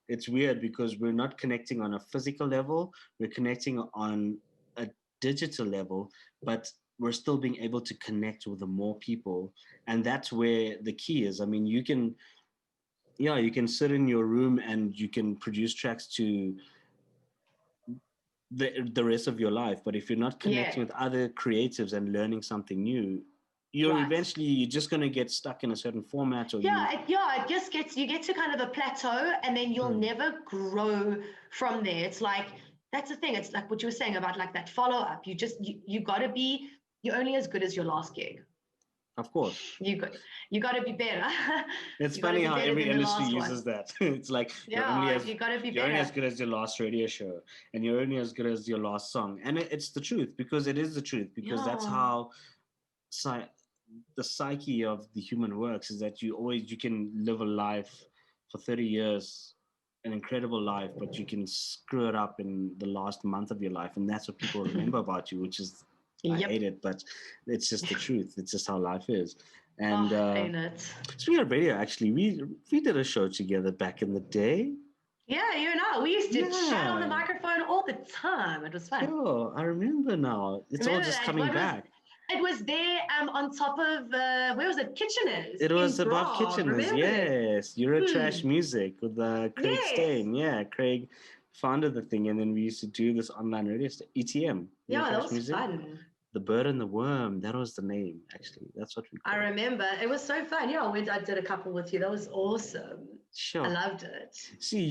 It's weird because we're not connecting on a physical level, we're connecting on a digital level, but we're still being able to connect with the more people. And that's where the key is. I mean, you can sit in your room and you can produce tracks to the rest of your life. But if you're not connecting with other creatives and learning something new, you're just going to get stuck in a certain format. Or it just you get to kind of a plateau, and then you'll never grow from there. It's like, that's the thing. It's like what you were saying about like that follow-up. You got to be, you're only as good as your last gig. Of course. You got to be better. It's funny how every industry uses that. It's like you got to be better. You're only as good as your last radio show, and you're only as good as your last song. And it's the truth, because it is the truth, because that's how the psyche of the human works, is that you can live a life for 30 years, an incredible life, but you can screw it up in the last month of your life, and that's what people remember about you, which is I hate it, but it's just the truth. It's just how life is. And ain't it? Speaking of radio, actually, we did a show together back in the day. Yeah, you and I, we used to chat on the microphone all the time. It was fun. Sure, I remember now. It's all just coming back. It was there on top of, where was it? Kitcheners. It was above Kitcheners, yes. Eurotrash Music with Craig Stain. Yeah, Craig founded the thing, and then we used to do this online radio ETM. Yeah, that was fun. The Bird and the Worm. That was the name, actually. That's what we called I remember. It was so fun. Yeah, I did a couple with you. That was awesome. Sure. I loved it. See,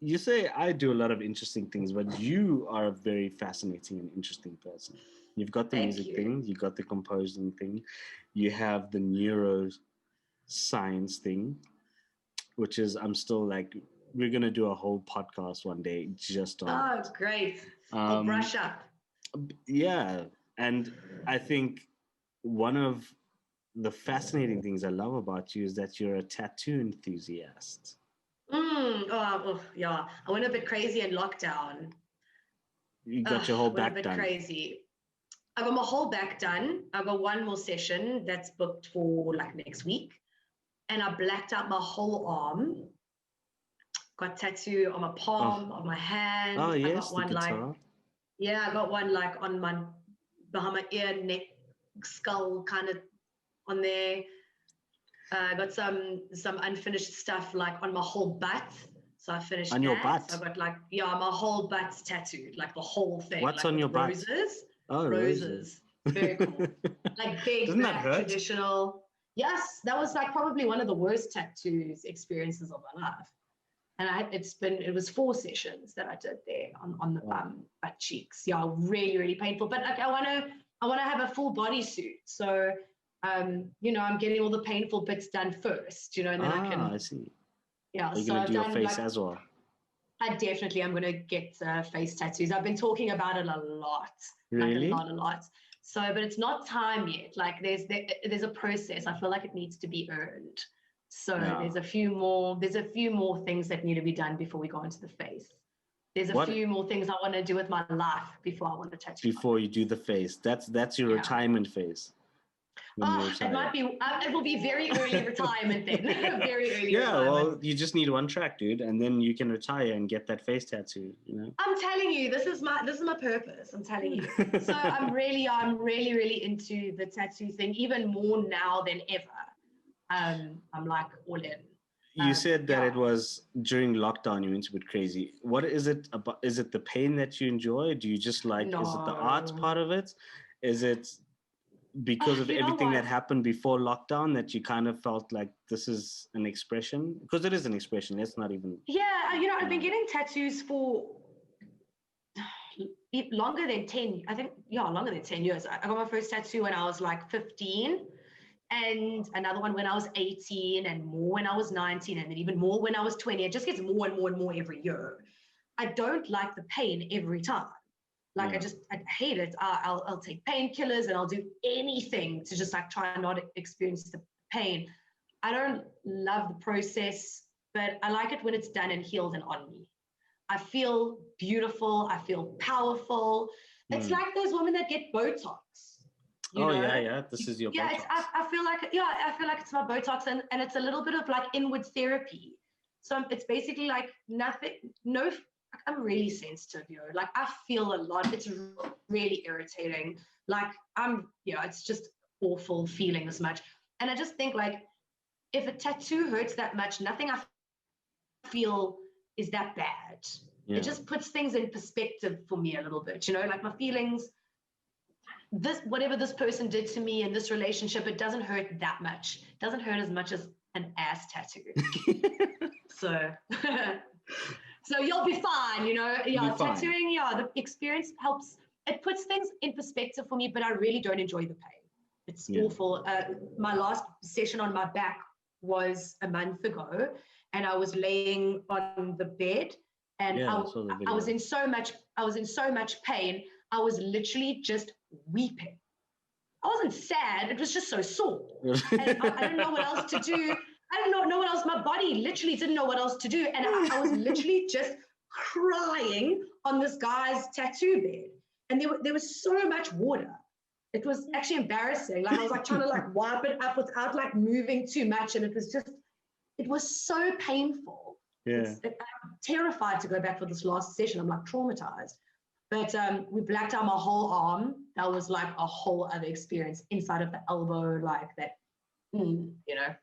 you say I do a lot of interesting things, but you are a very fascinating and interesting person. You've got the Thank music you. thing, you got the composing thing, you have the neuroscience thing, which is I'm still like we're gonna do a whole podcast one day just on Oh, it. great. I'll brush up. Yeah, and I think one of the fascinating things I love about you is that you're a tattoo enthusiast. Yeah. I went a bit crazy in lockdown. You got your whole Went a back bit done. crazy. I got my whole back done. I got one more session that's booked for like next week. And I blacked out my whole arm. Got tattoo on my palm, on my hand. Oh I yes, got the one guitar. I got one like on my behind my ear, neck, skull kind of on there. I got some unfinished stuff like on my whole butt. So I finished On your that. butt? So I got like, my whole butt's tattooed, like the whole thing. What's like on with your butt? roses. Oh, Roses. Very cool. Like big, Doesn't that black, hurt? traditional. Yes, that was like probably one of the worst tattoos experiences of my life. And it was 4 sessions that I did there on the butt cheeks. Yeah, really, really painful. But like I want to have a full body suit. So I'm getting all the painful bits done first, and then I see. Yeah, Are you so gonna I've do a done face like as well? I definitely am going to get face tattoos. I've been talking about it a lot, Really? like a lot. So, but it's not time yet. Like there's a process. I feel like it needs to be earned. So there's a few more things that need to be done before we go into the face. There's a few more things I want to do with my life before I want to tattoo. Before you do the face, that's your retirement phase. It might be. It will be very early retirement then. Very early. Yeah, retirement. well, you just need one track, dude, and then you can retire and get that face tattoo. I'm telling you, this is my purpose. I'm telling you. So I'm really into the tattoo thing, even more now than ever. I'm like all in. You said that it was during lockdown you went a bit crazy. What is it about? Is it the pain that you enjoy? Do you just like? No. Is it the art part of it? Is it because of everything that happened before lockdown that you kind of felt like this is an expression? Because it is an expression. It's not even. Yeah, I've been getting tattoos for longer than 10. I think longer than 10 years. I got my first tattoo when I was like 15. And another one when I was 18, and more when I was 19, and then even more when I was 20. It just gets more and more and more every year. I don't like the pain every time. Like I hate it. I'll take painkillers and I'll do anything to just like try and not experience the pain. I don't love the process, but I like it when it's done and healed and on me. I feel beautiful. I feel powerful. It's like those women that get Botox. Yeah. This is your Botox. I feel like it's my Botox, and it's a little bit of like inward therapy. So it's basically like I'm really sensitive, like I feel a lot. It's really irritating. Like it's just awful feeling this much. And I just think like if a tattoo hurts that much, nothing I feel is that bad. It just puts things in perspective for me a little bit, like my feelings. Whatever this person did to me in this relationship, it doesn't hurt that much. It doesn't hurt as much as an ass tattoo. So you'll be fine, tattooing, the experience helps. It puts things in perspective for me, but I really don't enjoy the pain. It's awful. My last session on my back was a month ago, and I was laying on the bed, and I was in so much pain. I was literally just weeping. I wasn't sad. It was just so sore. And I didn't know what else to do. I didn't know what else. My body literally didn't know what else to do. And I was literally just crying on this guy's tattoo bed. And there was so much water. It was actually embarrassing. Like I was like trying to like wipe it up without like moving too much. And it was so painful. Yeah. I'm terrified to go back for this last session. I'm like traumatized. But we blacked out my whole arm. That was like a whole other experience inside of the elbow, like that, Yeah.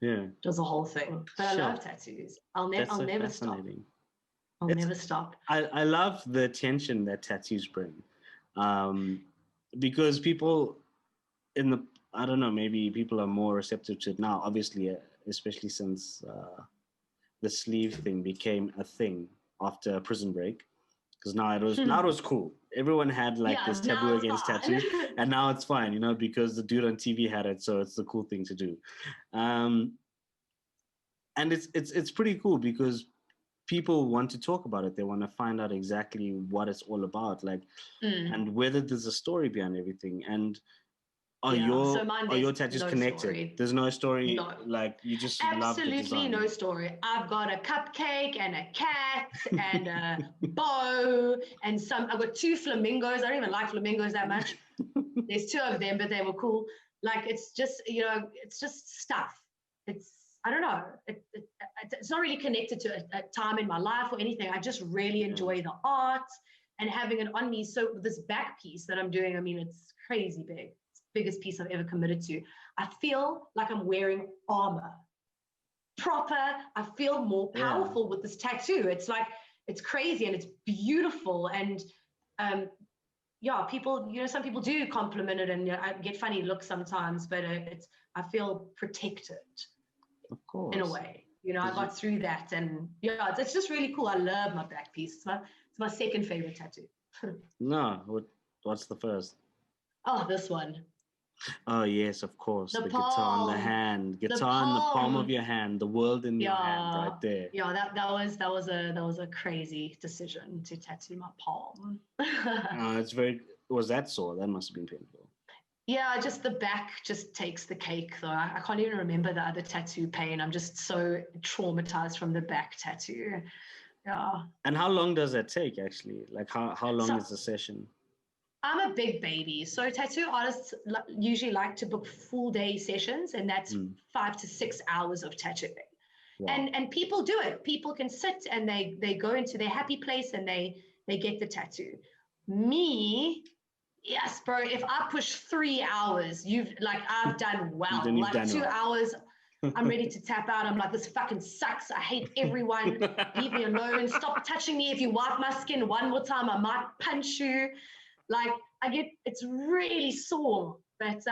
It was a whole thing. But I love tattoos. I'll never stop. I'll never stop. I love the attention that tattoos bring. because people in the, I don't know, maybe people are more receptive to it now, obviously, especially since the sleeve thing became a thing after Prison Break. Because now it was cool. Everyone had like this taboo against tattoos, and now it's fine, you know, because the dude on TV had it, so it's the cool thing to do. And it's pretty cool because people want to talk about it. They want to find out exactly what it's all about, like, and whether there's a story behind everything. And are your tattoos connected? Story. There's no story. No. Like you just Absolutely love the design. No story. I've got a cupcake and a cat and a bow and I've got 2 flamingos. I don't even like flamingos that much. There's 2 of them, but they were cool. Like it's just, you know, it's just stuff. I don't know. It's not really connected to a time in my life or anything. I just really enjoy the art and having it on me. So this back piece that I'm doing, I mean, it's crazy big. It's the biggest piece I've ever committed to. I feel like I'm wearing armor. Proper. I feel more powerful with this tattoo. It's like, it's crazy and it's beautiful. And people, you know, some people do compliment it and you know, I get funny looks sometimes, but I feel protected. Of course. In a way, you know, I got through that, and it's just really cool. I love my back piece. It's my second favorite tattoo. No, what's the first? Oh, this one. Oh yes, of course. The guitar on the hand, guitar in the palm of your hand, the world in your hand, right there. Yeah, that was a crazy decision to tattoo my palm. Was that sore? That must have been painful. Yeah, just the back just takes the cake though. I can't even remember the other tattoo pain. I'm just so traumatized from the back tattoo. Yeah. And how long does that take actually? Like how long is the session? I'm a big baby. So tattoo artists usually like to book full day sessions, and that's 5 to 6 hours of tattooing. Wow. And people do it. People can sit and they go into their happy place and they get the tattoo. Me, yes, bro. If I push 3 hours, I've done well. Like 2 hours, I'm ready to tap out. I'm like, this fucking sucks. I hate everyone. Leave me alone. Stop touching me. If you wipe my skin one more time, I might punch you. Like it's really sore. But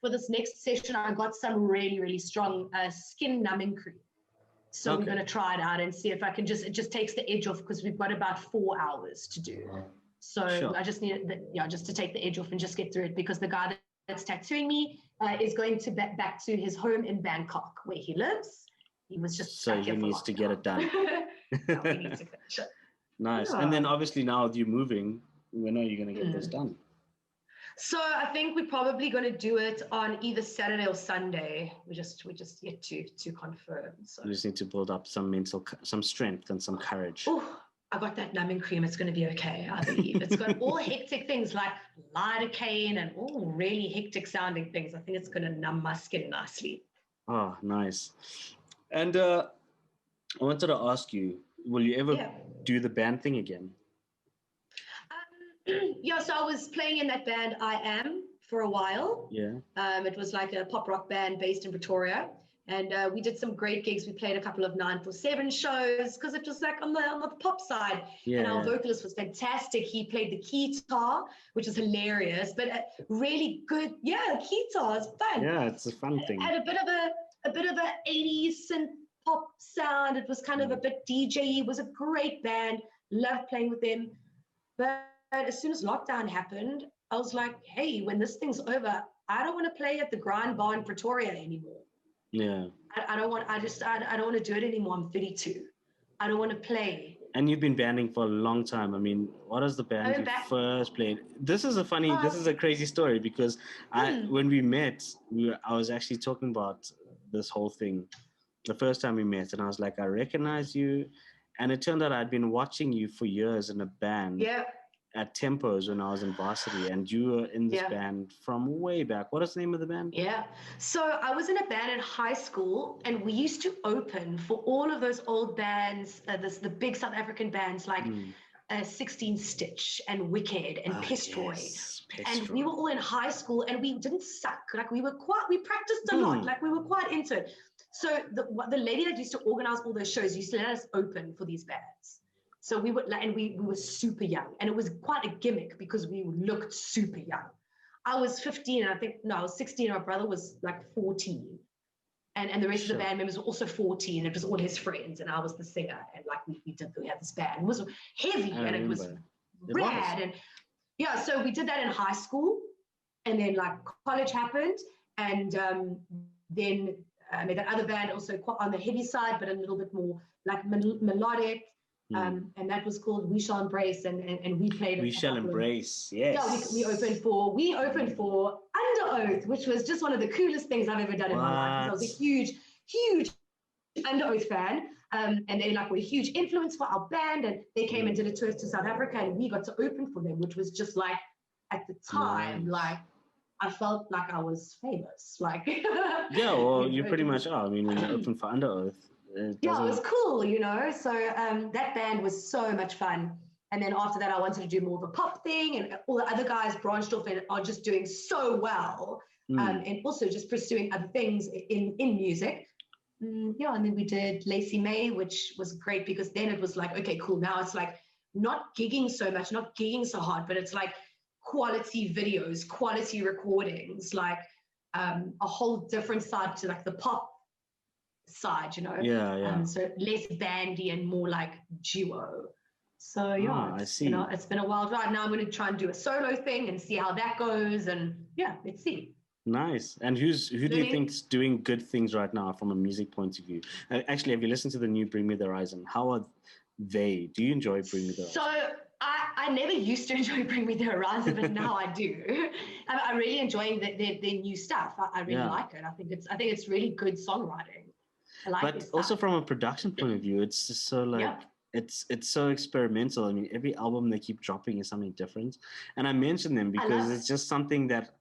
for this next session, I got some really, really strong skin numbing cream. So we're going to try it out and see if I can it just takes the edge off because we've got about 4 hours to do. So I just need just to take the edge off and just get through it because the guy that's tattooing me is going to back to his home in Bangkok where he lives. He was just so he needs to get it done. No, he needs to finish it. Nice. Yeah. And then obviously now with you moving, when are you going to get this done? So I think we're probably going to do it on either Saturday or Sunday. We just yet to confirm. So you just need to build up some strength and some courage. Oh, I got that numbing cream. It's going to be okay, I believe. It's got all hectic things like lidocaine and all really hectic sounding things. I think it's going to numb my skin nicely. Oh, nice. And I wanted to ask you, will you ever do the band thing again? So I was playing in that band I Am for a while. Yeah. It was like a pop rock band based in Pretoria. And we did some great gigs. We played a couple of 947 shows because it was like on the pop side. Yeah, and our vocalist was fantastic. He played the guitar, which is hilarious, but really good. Yeah, guitar is fun. Yeah, it's a fun thing. Had a bit of a 80s synth pop sound. It was kind of a bit DJ-y. It was a great band. Loved playing with them. But as soon as lockdown happened, I was like, hey, when this thing's over, I don't want to play at the Grand Bar in Pretoria anymore. Yeah. I don't want to do it anymore. I'm 32. I don't want to play. And you've been banding for a long time. I mean, what is the band you first played? This is a crazy story because when we met, I was actually talking about this whole thing the first time we met, and I was like, I recognize you. And it turned out I'd been watching you for years in a band. Yeah. At Tempos when I was in varsity, and you were in this band from way back. What is the name of the band? Yeah. So I was in a band in high school, and we used to open for all of those old bands, the big South African bands like 16 Stitch and Wicked and Pestroy. Yes. And we were all in high school, and we didn't suck. Like we practiced a lot. Like we were quite into it. So the lady that used to organize all those shows used to let us open for these bands. So we were like, and we were super young, and it was quite a gimmick because we looked super young. I was 15, and I was 16. My brother was like 14. And the rest of the band members were also 14. It was all his friends, and I was the singer. And like we had this band. It was heavy and it was rad. And yeah, so we did that in high school, and then like college happened, and then that other band also quite on the heavy side, but a little bit more like melodic. And that was called We Shall Embrace, and we played. We Shall Embrace, yes. Yeah, we opened for Under Oath, which was just one of the coolest things I've ever done in my life. I was a huge Under Oath fan, and they like were a huge influence for our band, and they came and did a tour to South Africa, and we got to open for them, which was just like at the time, like I felt like I was famous, like. Yeah, well, you pretty much are. I mean, when you open for Under Oath. It was cool, you know. So that band was so much fun. And then after that, I wanted to do more of a pop thing, and all the other guys branched off and are just doing so well, and also just pursuing other things in music. Yeah, and then we did Lacey May, which was great because then it was like, okay, cool. Now it's like not gigging so much, not gigging so hard, but it's like quality videos, quality recordings, like a whole different side to like the pop side, you know. Yeah. So less bandy and more like duo. So yeah, I see. You know, it's been a wild ride. Now I'm going to try and do a solo thing and see how that goes, and yeah, let's see. Nice. And who do you think's doing good things right now from a music point of view? Actually, have you listened to the new Bring Me the Horizon? How are they? Do you enjoy Bring Me the Horizon? So I never used to enjoy Bring Me the Horizon, but now I do. I'm really enjoying their new stuff. I really like it. I think it's really good songwriting. But also from a production point of view, it's just so like it's so experimental. I mean, every album they keep dropping is something different. And I mention them because it's just something that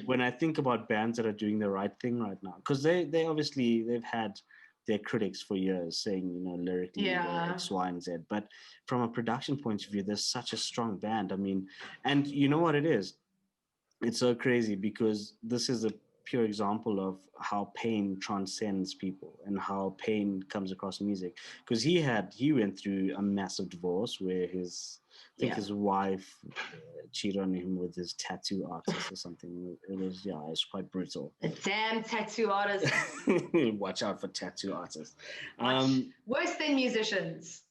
when I think about bands that are doing the right thing right now, because they obviously they've had their critics for years saying, you know, lyrically X, Y, and Z. But from a production point of view, there's such a strong band. I mean, and you know what it is? It's so crazy because this is a pure example of how pain transcends people and how pain comes across music. Because he went through a massive divorce where his wife cheated on him with his tattoo artist or something. It's quite brutal. A damn tattoo artist. Watch out for tattoo artists. Worse than musicians.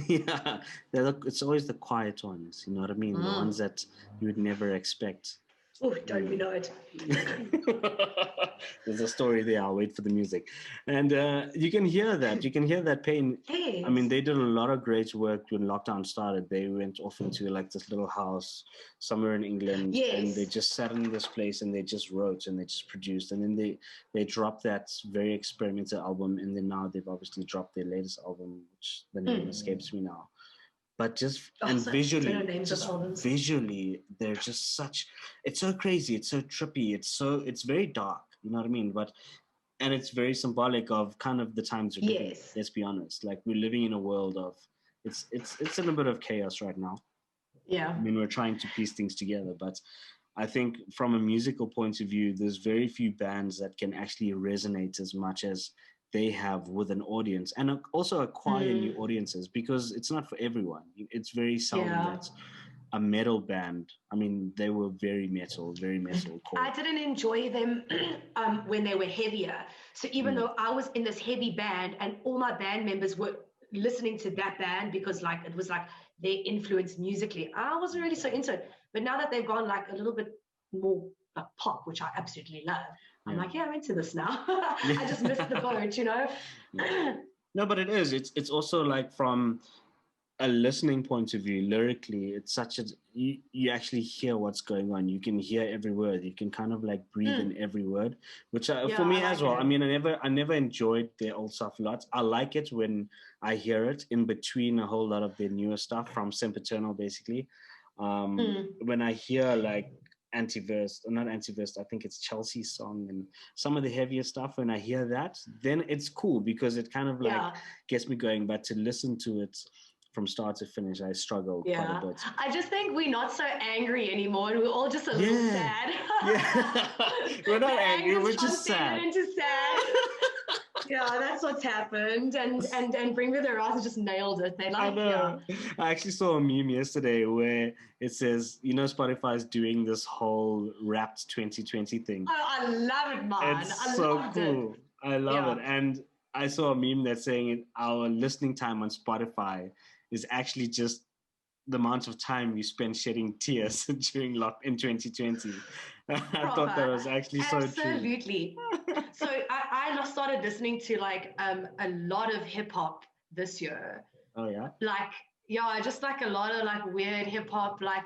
Yeah, it's always the quiet ones. You know what I mean? The ones that you would never expect. Oh, don't we know it? There's a story there. I'll wait for the music. And you can hear that. You can hear that pain. Yes. I mean, they did a lot of great work when lockdown started. They went off into like this little house somewhere in England. Yes. And they just sat in this place and they just wrote and they just produced. And then they dropped that very experimental album. And then now they've obviously dropped their latest album, which the name escapes me now. But visually, they're just it's so crazy, it's so trippy, it's very dark, you know what I mean? And it's very symbolic of kind of the times we're living. Let's be honest. Like we're living in a world of it's in a bit of chaos right now. Yeah. I mean, we're trying to piece things together, but I think from a musical point of view, there's very few bands that can actually resonate as much as they have with an audience, and also acquire new audiences, because it's not for everyone. It's very seldom that a metal band, I mean, they were very metal core. I didn't enjoy them when they were heavier. So even though I was in this heavy band and all my band members were listening to that band because like it was like their influence musically, I wasn't really so into it. But now that they've gone like a little bit more like pop, which I absolutely love, I'm like, I'm into this now. I just missed the boat, you know? No, but it is. It's also like from a listening point of view, lyrically, it's such you actually hear what's going on. You can hear every word. You can kind of like breathe in every word, which for me as well. I mean, I never enjoyed their old stuff a lot. I like it when I hear it in between a whole lot of their newer stuff from Sempiternal, basically. When I hear like not anti-verse, I think it's Chelsea's song and some of the heavier stuff, when I hear that, then it's cool because it kind of like gets me going. But to listen to it from start to finish, I struggle quite a bit. I just think we're not so angry anymore, and we're all just a little sad. We're not angry, we're just sad. Into sad. Yeah, that's what's happened. And Bring Me the Horizon just nailed it. They I like, yeah. know. I actually saw a meme yesterday where it says, Spotify is doing this whole Wrapped 2020 thing. Oh, I love it, man. It's I so loved it. cool. I love it. Yeah. And I saw a meme that's saying our listening time on Spotify is actually just the amount of time you spend shedding tears during in 2020. I thought that Proper. was actually so true. Absolutely. So I started listening to like a lot of hip hop this year. Oh yeah. Like, yeah, just like a lot of like weird hip hop, like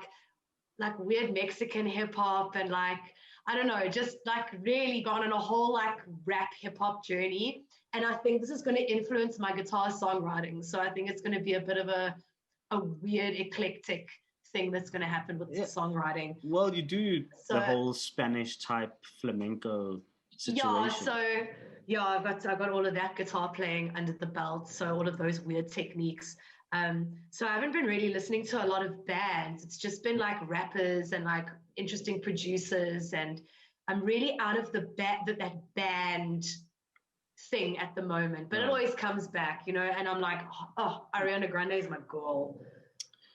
weird Mexican hip hop, and like, I don't know, just like really gone on a whole like rap hip hop journey. And I think this is going to influence my guitar songwriting. So I think it's going to be a bit of a weird eclectic thing that's going to happen with the songwriting. Well, you do So the whole Spanish type flamenco situation. yeah, so yeah, I got all of that guitar playing under the belt. So all of those weird techniques. So I haven't been really listening to a lot of bands. It's just been like rappers and like interesting producers, and I'm really out of that band thing at the moment. But it always comes back, and I'm like, oh, Ariana Grande is my girl.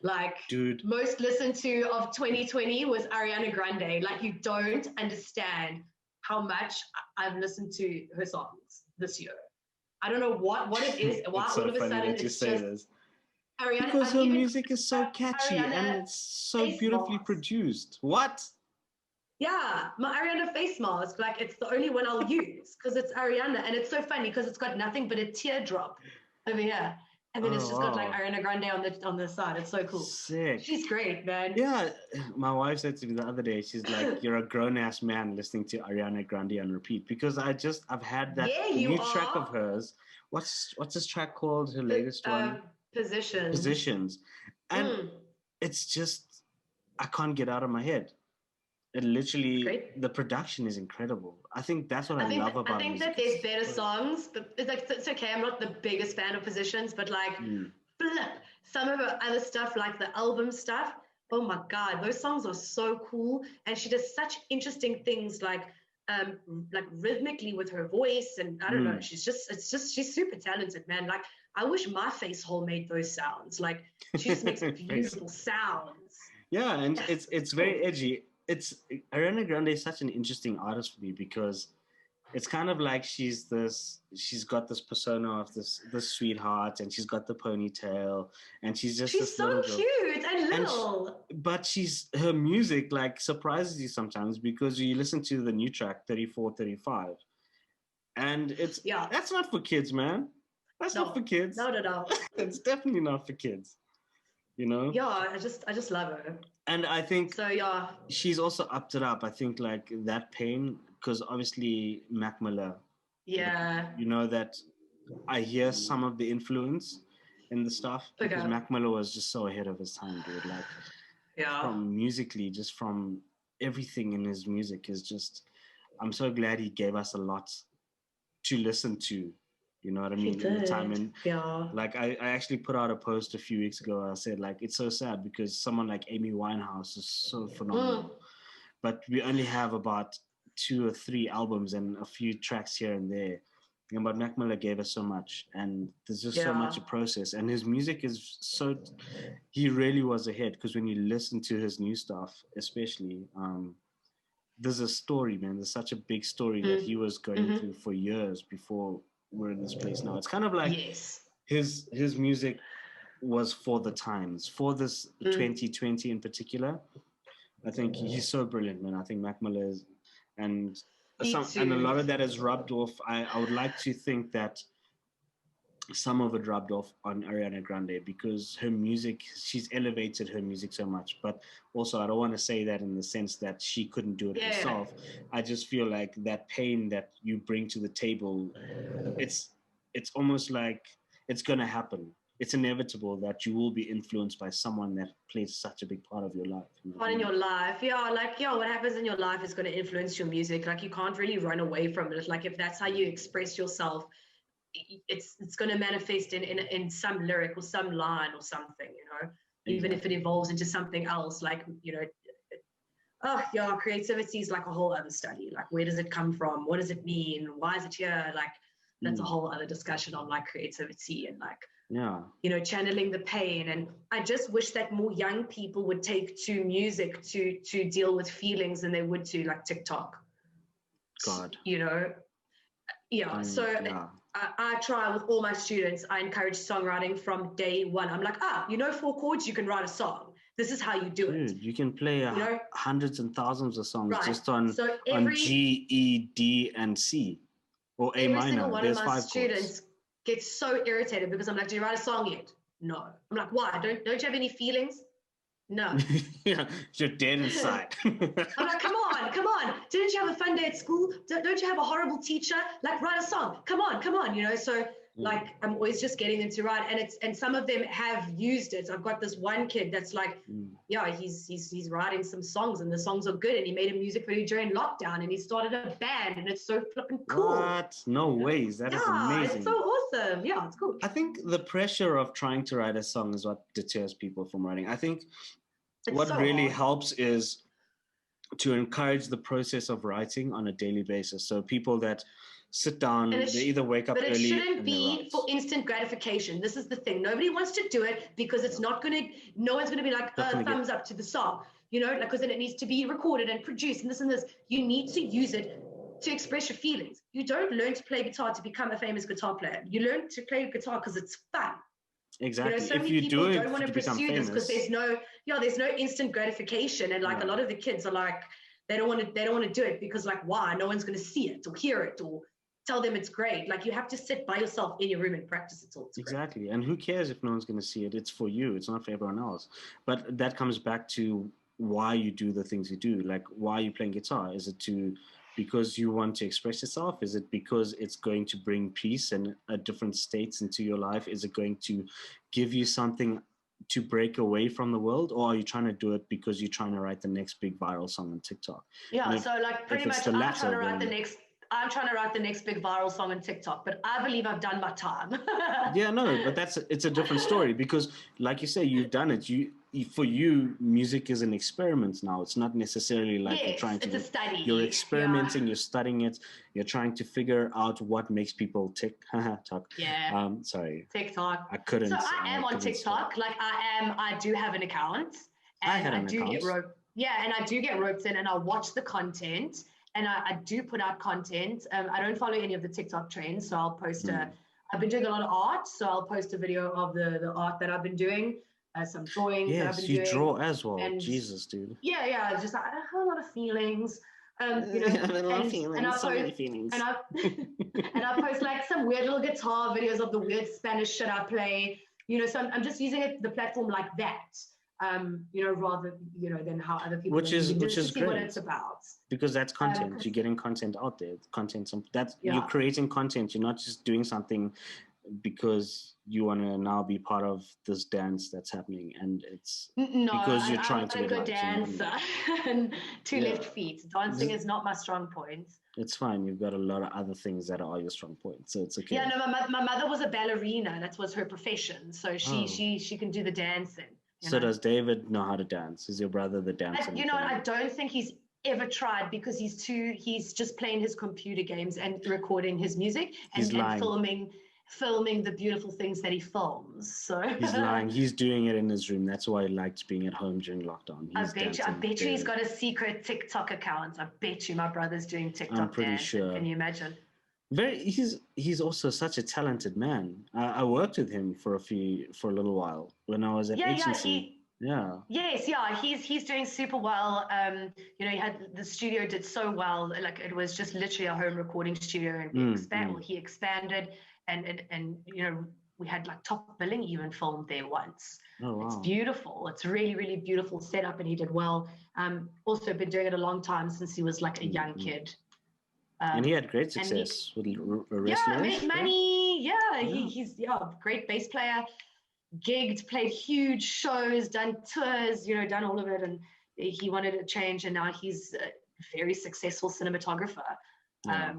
Like, dude, most listened to of 2020 was Ariana Grande. Like, you don't understand how much I've listened to her songs this year. I don't know what it is. Why it's so all of a funny sudden that you it's say just this. Ariana. Because her music is so catchy Ariana and it's so face beautifully mask. produced. What? Yeah, my Ariana face mask. Like, it's the only one I'll use because it's Ariana, and it's so funny because it's got nothing but a teardrop over here. And then it's just got like Ariana Grande on the side. It's so cool. Sick. She's great, man. Yeah, my wife said to me the other day, she's like, "You're a grown ass man listening to Ariana Grande on repeat." Because I've had that new track of hers. What's this track called? Her latest one, Positions, and it's just I can't get out of my head. It literally, the production is incredible. I think that's what I love about it. I think that there's better songs, but it's like, it's okay. I'm not the biggest fan of Positions, but like, flip, some of her other stuff, like the album stuff, oh my God, those songs are so cool. And she does such interesting things like rhythmically with her voice. And I don't know, she's super talented, man. Like, I wish my face hole made those sounds. Like, she just makes beautiful sounds. Yeah, and it's very edgy. Ariana Grande is such an interesting artist for me because it's kind of like she's got this persona of this sweetheart, and she's got the ponytail, and she's so cute and little. But her music like surprises you sometimes because you listen to the new track 3435, and that's not for kids, man. That's not for kids. No. It's definitely not for kids. Yeah, I just love her. And I think so. Yeah, she's also upped it up. I think like that pain, because obviously Mac Miller. Yeah. That I hear some of the influence in the stuff because Mac Miller was just so ahead of his time, dude. Like, from musically, just from everything in his music is just. I'm so glad he gave us a lot to listen to. You know what I mean? In the time, and like I actually put out a post a few weeks ago. I said like it's so sad because someone like Amy Winehouse is so phenomenal, but we only have about 2 or 3 albums and a few tracks here and there. But Mac Miller gave us so much, and there's just so much to process. And his music is so. He really was ahead because when you listen to his new stuff, especially, there's a story, man. There's such a big story that he was going through for years before we're in this place now. It's kind of like his music was for the times, for this 2020 in particular. I think he's so brilliant, man. I think Mac Miller is, and a lot of that has rubbed off. I would like to think that some of it rubbed off on Ariana Grande because her music, she's elevated her music so much. But also, I don't want to say that in the sense that she couldn't do it herself. I just feel like that pain that you bring to the table, it's almost like it's going to happen. It's inevitable that you will be influenced by someone that plays such a big part of your life. Part in your life, what happens in your life is going to influence your music. Like, you can't really run away from it. Like, if that's how you express yourself, it's going to manifest in some lyric or some line or something, even if it evolves into something else. Like, creativity is like a whole other study. Like, where does it come from? What does it mean? Why is it here? Like, that's a whole other discussion on like creativity and like, Yeah. you know, channeling the pain. And I just wish that more young people would take to music to deal with feelings than they would to like TikTok. God. You know, yeah. So yeah. I try with all my students, I encourage songwriting from day one. I'm like, you know, 4 chords, you can write a song. This is how you do it. Dude, you can play hundreds and thousands of songs just on G, E, D, and C, or A minor. Every single one There's of my 5 students chords. gets so irritated because I'm like, do you write a song yet? No. I'm like, why? Don't you have any feelings? No. Yeah, you're dead inside. I'm like, come on. Didn't you have a fun day at school? Don't you have a horrible teacher? Like, write a song. Come on, you know. So like, I'm always just getting them to write, and some of them have used it. I've got this one kid that's like, yeah, he's writing some songs, and the songs are good, and he made a music video during lockdown, and he started a band, and it's so flipping cool. What? No ways. That is amazing. It's so awesome. Yeah, it's cool. I think the pressure of trying to write a song is what deters people from writing. I think what really helps is to encourage the process of writing on a daily basis. So people that sit down, they either wake up early. But it shouldn't be for instant gratification. This is the thing. Nobody wants to do it because it's not going to, no one's going to be like, thumbs up to the song, you know, like, because then it needs to be recorded and produced and this and this. You need to use it to express your feelings. You don't learn to play guitar to become a famous guitar player. You learn to play guitar because it's fun. Exactly. You know, so many people don't want to pursue this because there's no instant gratification. And like a lot of the kids are like, they don't want to do it because like, why? No one's going to see it or hear it or tell them it's great. Like you have to sit by yourself in your room and practice it till it's exactly. great. And who cares if no one's going to see it? It's for you. It's not for everyone else. But that comes back to why you do the things you do. Like, why are you playing guitar? Is it because you want to express yourself? Is it because it's going to bring peace and different states into your life? Is it going to give you something to break away from the world? Or are you trying to do it because you're trying to write the next big viral song on TikTok? Yeah, so like pretty much I'm trying to write the next big viral song on TikTok, but I believe I've done my time. Yeah, no, but it's a different story because like you say, you've done it. For you, music is an experiment now. It's not necessarily like you're trying to. It's a study. You're experimenting. You're studying it. You're trying to figure out what makes people tick. Talk. Yeah. Sorry. TikTok. I couldn't. So I am on TikTok. Like I do have an account. And I had an account. And I do get roped in, and I watch the content, and I do put out content. I don't follow any of the TikTok trends, so I'll post I've been doing a lot of art, so I'll post a video of the art that I've been doing. Some drawings that I've been doing. Yes, you draw as well. And Jesus, dude. Yeah. Just like, I have a lot of feelings. You know, a lot of feelings. So many feelings. And I post like some weird little guitar videos of the weird Spanish shit I play. You know, so I'm just using the platform like that. You know, rather than how other people. Which is great. What it's about. Because that's content. You're getting content out there. You're creating content. You're not just doing something because you want to now be part of this dance that's happening, and it's because you're trying to get a good dancer and 2 left feet. Dancing is not my strong point. It's fine. You've got a lot of other things that are your strong points, so it's okay. Yeah, no, my mother was a ballerina. That was her profession, so she can do the dancing. So does David know how to dance? Is your brother the dancer? You know, I don't think he's ever tried because he's just playing his computer games and recording his music and filming the beautiful things that he films. So he's lying. He's doing it in his room. That's why he liked being at home during lockdown. I bet you he's got a secret TikTok account. I bet you my brother's doing TikTok. I'm pretty sure. Can you imagine? He's also such a talented man. I worked with him for a little while when I was at agency. He's doing super well. You know, the studio did so well. Like it was just literally a home recording studio, and he expanded. And you know, we had like top billing even filmed there once. Oh, wow. It's beautiful. It's really, really beautiful setup, and he did well. Also been doing it a long time since he was like a young kid. And he had great success with wrestlers. Yeah, made money. Yeah, he's a great bass player. Gigged, played huge shows, done tours. You know, done all of it, and he wanted a change, and now he's a very successful cinematographer. Yeah.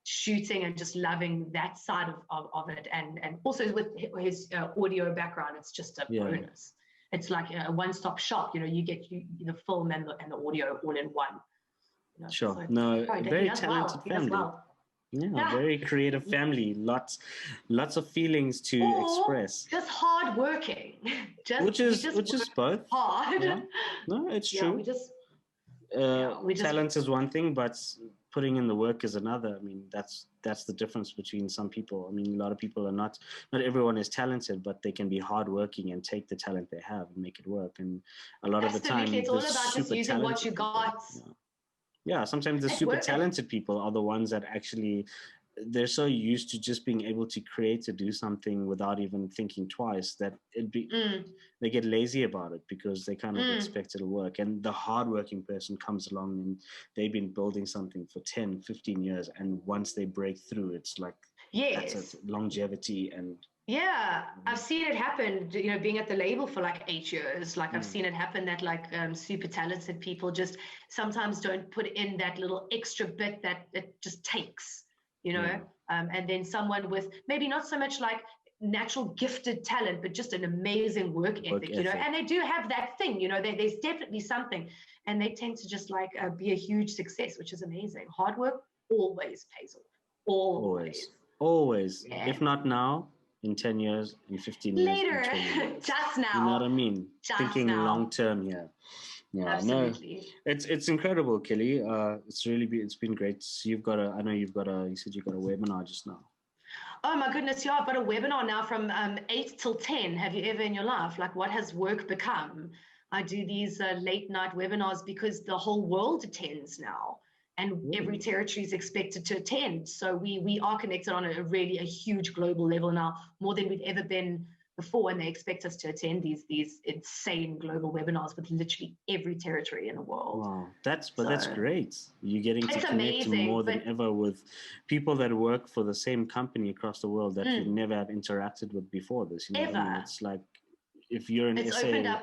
Shooting and just loving that side of it, and also with his audio background, it's just a bonus. It's like a one-stop shop. You know, you get the film and the audio all in one. You know, sure. So, very talented family. Yeah, very creative family. Lots of feelings to or express. just hardworking. Which We is just work both. hard. Yeah. No, it's Yeah, true. we just Talent is one thing, but putting in the work is another. I mean, that's the difference between some people. I mean, a lot of people are not everyone is talented, but they can be hardworking and take the talent they have and make it work. And a lot of the time, absolutely. It's the all about just super using what talented you people, got. yeah, sometimes the It super work. talented people are the ones that actually they're so used to just being able to create to do something without even thinking twice that they get lazy about it because they kind of expect it to work. And the hardworking person comes along and they've been building something for 10, 15 years, and once they break through, it's like that's Yes. it, longevity. And yeah, I've seen it happen, being at the label for like 8 years. Like I've seen it happen that like super talented people just sometimes don't put in that little extra bit that it just takes, and then someone with maybe not so much like natural gifted talent, but just an amazing work ethic, and they do have that thing, there's definitely something, and they tend to just like be a huge success, which is amazing. Hard work always pays off. Always. Yeah. If not now, in 10 years, in 15 years, later, in 20 years. just now. You know what I mean? Just Thinking now. long term, yeah. Absolutely. No, it's incredible, Kelly. It's been great. So you said you got a webinar just now. Oh my goodness, yeah, I've got a webinar now from 8 till 10. Have you ever in your life, like, what has work become? I do these late night webinars because the whole world attends now, and every territory is expected to attend. So we are connected on a huge global level now, more than we've ever been before, and they expect us to attend these insane global webinars with literally every territory in the world. Wow, that's great. You're getting to connect more than ever with people that work for the same company across the world that you never have interacted with before this. You know what I mean? It's like if you're in SA,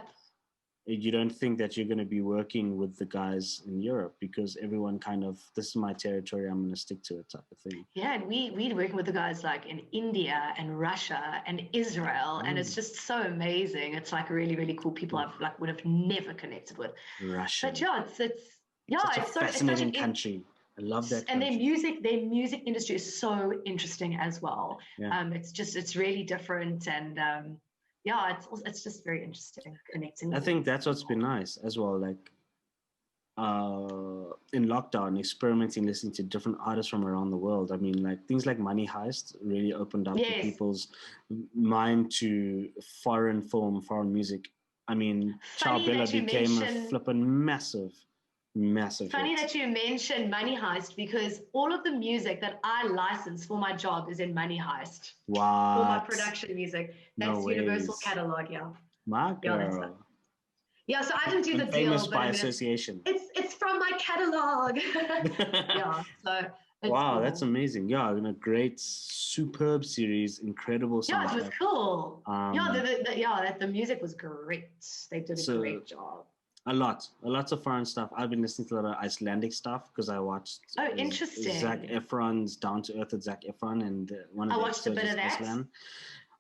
you don't think that you're going to be working with the guys in Europe because everyone kind of, this is my territory, I'm going to stick to it type of thing. Yeah, and we're working with the guys like in India and Russia and Israel, and it's just so amazing. It's like really, really cool people I've like would have never connected with. Russia. But yeah, it's fascinating country. I love that. And their music industry is so interesting as well. Yeah. It's really different, and it's just very interesting connecting. I think that's what's been nice as well. Like in lockdown, experimenting, listening to different artists from around the world. I mean, like things like Money Heist really opened up people's mind to foreign film, foreign music. I mean, Charbella became a flippin' massive Funny hit. that you mentioned Money Heist, because all of the music that I license for my job is in Money Heist. Wow. For my production music. That's Universal Catalog, yeah. My girl. Yeah, so I didn't do the deal. Famous by association. It's from my catalog. Yeah, so wow, cool. That's amazing. Yeah, in a great, superb series, incredible soundtrack. Yeah, it was cool. The music was great. They did a great job. Lots of foreign stuff. I've been listening to a lot of Icelandic stuff because I watched interesting. Zac Efron's Down to Earth with Zac Efron, and one of I watched a bit of that. Iceland.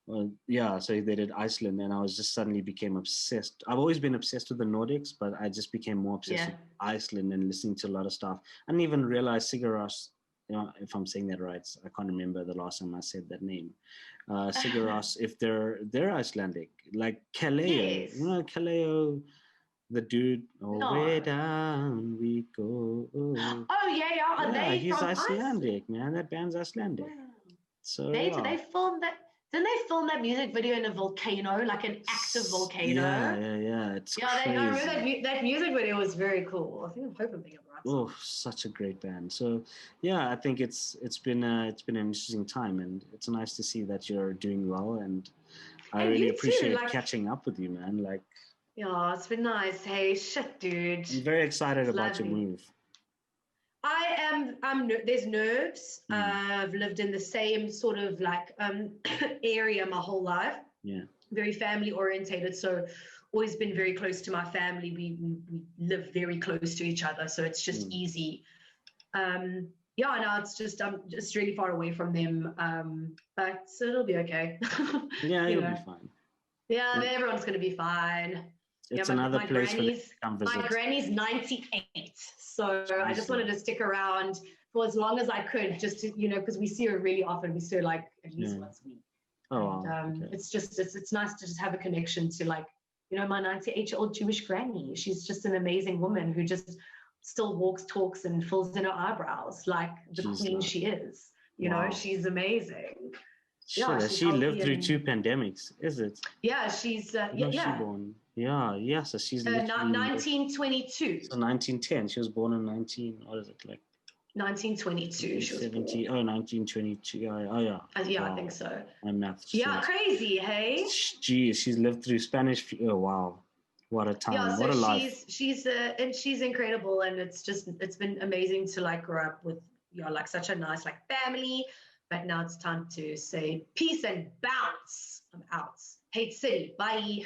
Well, yeah, so they did Iceland, and I was just suddenly became obsessed. I've always been obsessed with the Nordics, but I just became more obsessed with Iceland and listening to a lot of stuff. I didn't even realize Sigur Rós, if I'm saying that right, I can't remember the last time I said that name. Sigur Rós, if they're Icelandic, like Kaleo, Kaleo. The dude, way down we go. Oh yeah, he's Icelandic, man. That band's Icelandic. Wow. So they filmed that. Didn't they film that music video in a volcano, like an active volcano? Yeah. It's crazy. I remember that music video was very cool. I think I'm hoping they get right. Oh, such a great band. So yeah, I think it's been an interesting time, and it's nice to see that you're doing well, and I really appreciate catching up with you, man. Like. Yeah, it's been nice. Hey, shit, dude. I'm very excited about your move. There's nerves. I've lived in the same sort of like area my whole life. Yeah. Very family orientated. So always been very close to my family. We live very close to each other. So it's just easy. No, it's just, I'm just really far away from them. But so it'll be okay. Yeah, you'll be fine. Yeah, everyone's going to be fine. It's another place for them to come visit. My granny's 98, so I just wanted to stick around for as long as I could, just to, because we see her really often. We see her like at least once a week. Oh, And okay. it's nice to just have a connection to like, my 98-year-old Jewish granny. She's just an amazing woman who just still walks, talks, and fills in her eyebrows like the queen nice. she is. Wow. She's amazing. Shit, Yeah, she lived through 2 pandemics, is it? Yeah, she's When was she born? Yeah, so she's literally 1922. So 1910. She was born in 1922. She was born. 1922. Yeah. Yeah, wow. I think so. My math. Crazy, hey? Geez, she's lived through Spanish. Oh, wow. What a time. Yeah, so what a life. She's incredible, and it's been amazing to like grow up with like such a nice like family. But now it's time to say peace and bounce. I'm out. Hate City. Bye.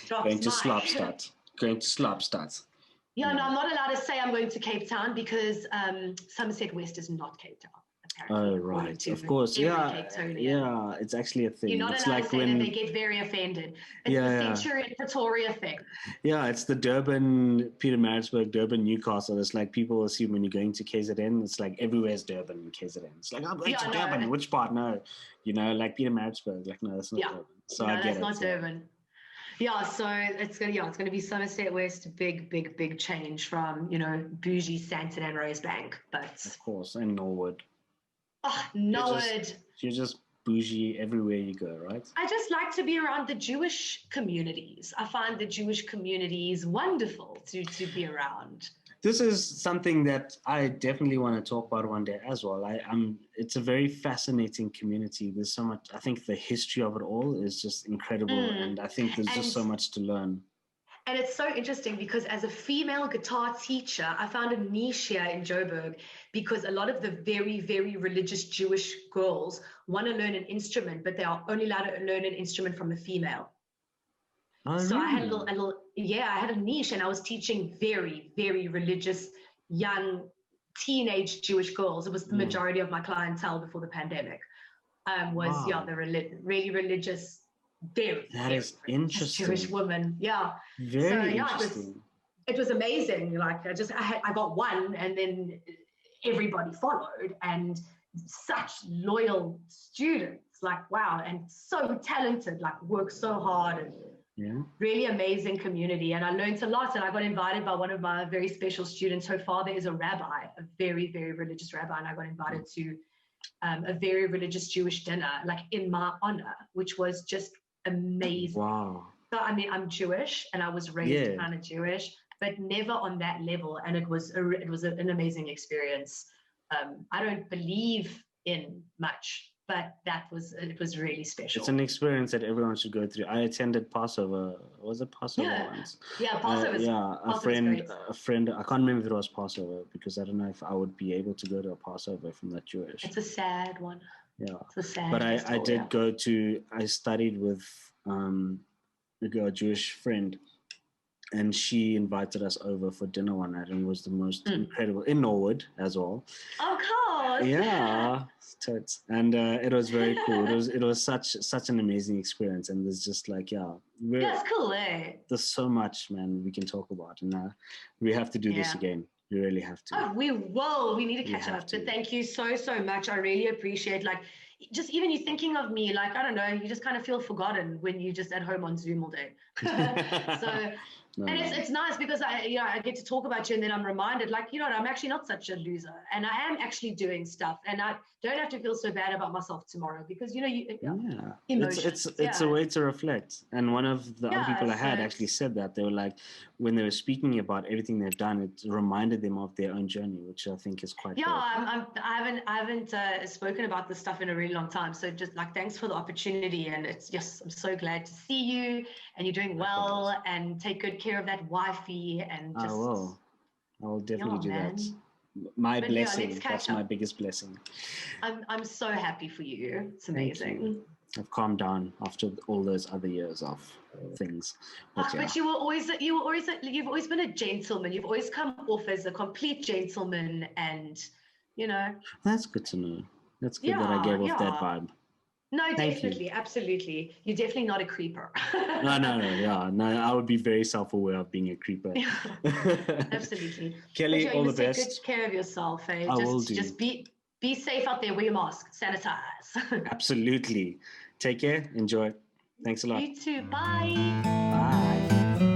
Going to Slopstad. Yeah, no, I'm not allowed to say I'm going to Cape Town because Somerset West is not Cape Town. Oh, right. Of course. Yeah. It's actually a thing. You're not it's allowed like to say when that, they get very offended. It's the Centurion Pretoria thing. Yeah, it's the Durban, Pietermaritzburg, Durban, Newcastle. It's like people assume when you're going to KZN, it's like everywhere's Durban and KZN. It's like, I'm going to Durban. Which part? No. Like Pietermaritzburg. Like, no, that's not Durban. So I get that's not Durban. Yeah, so it's gonna be Somerset West, big change from bougie Sandton and Rosebank, but of course, and Norwood. Oh, Norwood. You're just bougie everywhere you go, right? I just like to be around the Jewish communities. I find the Jewish communities wonderful to be around. This is something that I definitely want to talk about one day as well. It's a very fascinating community. There's so much. I think the history of it all is just incredible, and I think there's just so much to learn. And it's so interesting because as a female guitar teacher, I found a niche here in Joburg because a lot of the very, very religious Jewish girls want to learn an instrument, but they are only allowed to learn an instrument from a female. So I had I had a niche, and I was teaching very, very religious, young, teenage Jewish girls. It was the majority of my clientele before the pandemic. The really religious, that is interesting. Jewish woman. Yeah. Very interesting. It was amazing. Like I got one, and then everybody followed, and such loyal students. Like wow, and so talented. Like work so hard, and really amazing community. And I learned a lot. And I got invited by one of my very special students. Her father is a rabbi, a very, very religious rabbi, and I got invited to a very religious Jewish dinner, like in my honor, which was just amazing. Wow. So I mean, I'm Jewish, and I was raised kind of Jewish, but never on that level. And it was an amazing experience. I don't believe in much, but it was really special. It's an experience that everyone should go through. I attended Passover. Was it Passover once? Yeah, Passover. A friend. I can't remember if it was Passover because I don't know if I would be able to go to a Passover if I'm not Jewish. It's a sad one. Yeah, it's a sad. But I did go to. I studied with a Jewish friend, and she invited us over for dinner one night, and it was the most incredible in Norwood as well. Of course. Yeah, totes. And it was very cool. It was such an amazing experience, and there's just like it's cool, eh? There's so much, man, we can talk about, and we have to do this again. We really have to. Oh, we will. We need to catch up. But thank you so much. I really appreciate just even you thinking of me, like, I don't know, you just kind of feel forgotten when you're just at home on Zoom all day. It's nice because I get to talk about you, and then I'm reminded, like, I'm actually not such a loser, and I am actually doing stuff, and I don't have to feel so bad about myself tomorrow because emotions. It's a way to reflect. And one of the other people I had actually said that they were like, when they were speaking about everything they've done, it reminded them of their own journey, which I think is quite. I haven't spoken about this stuff in a really long time, so just like thanks for the opportunity, and it's just I'm so glad to see you, and you're doing well, and take good care of that wifey, and just. I will definitely do that. My blessing. That's my biggest blessing. I'm so happy for you. It's amazing. I've calmed down after all those other years of things. But you've always been a gentleman. You've always come off as a complete gentleman, and That's good to know. That's good that I gave off that vibe. No, Thank you. definitely, absolutely. You're definitely not a creeper. No, I would be very self-aware of being a creeper. Absolutely. Kelly, But yeah, all you the must take good best. care of yourself. Eh? I will Just do. be safe out there. Wear your mask. Sanitize. Absolutely. Take care. Enjoy. Thanks a lot. You too. Bye. Bye.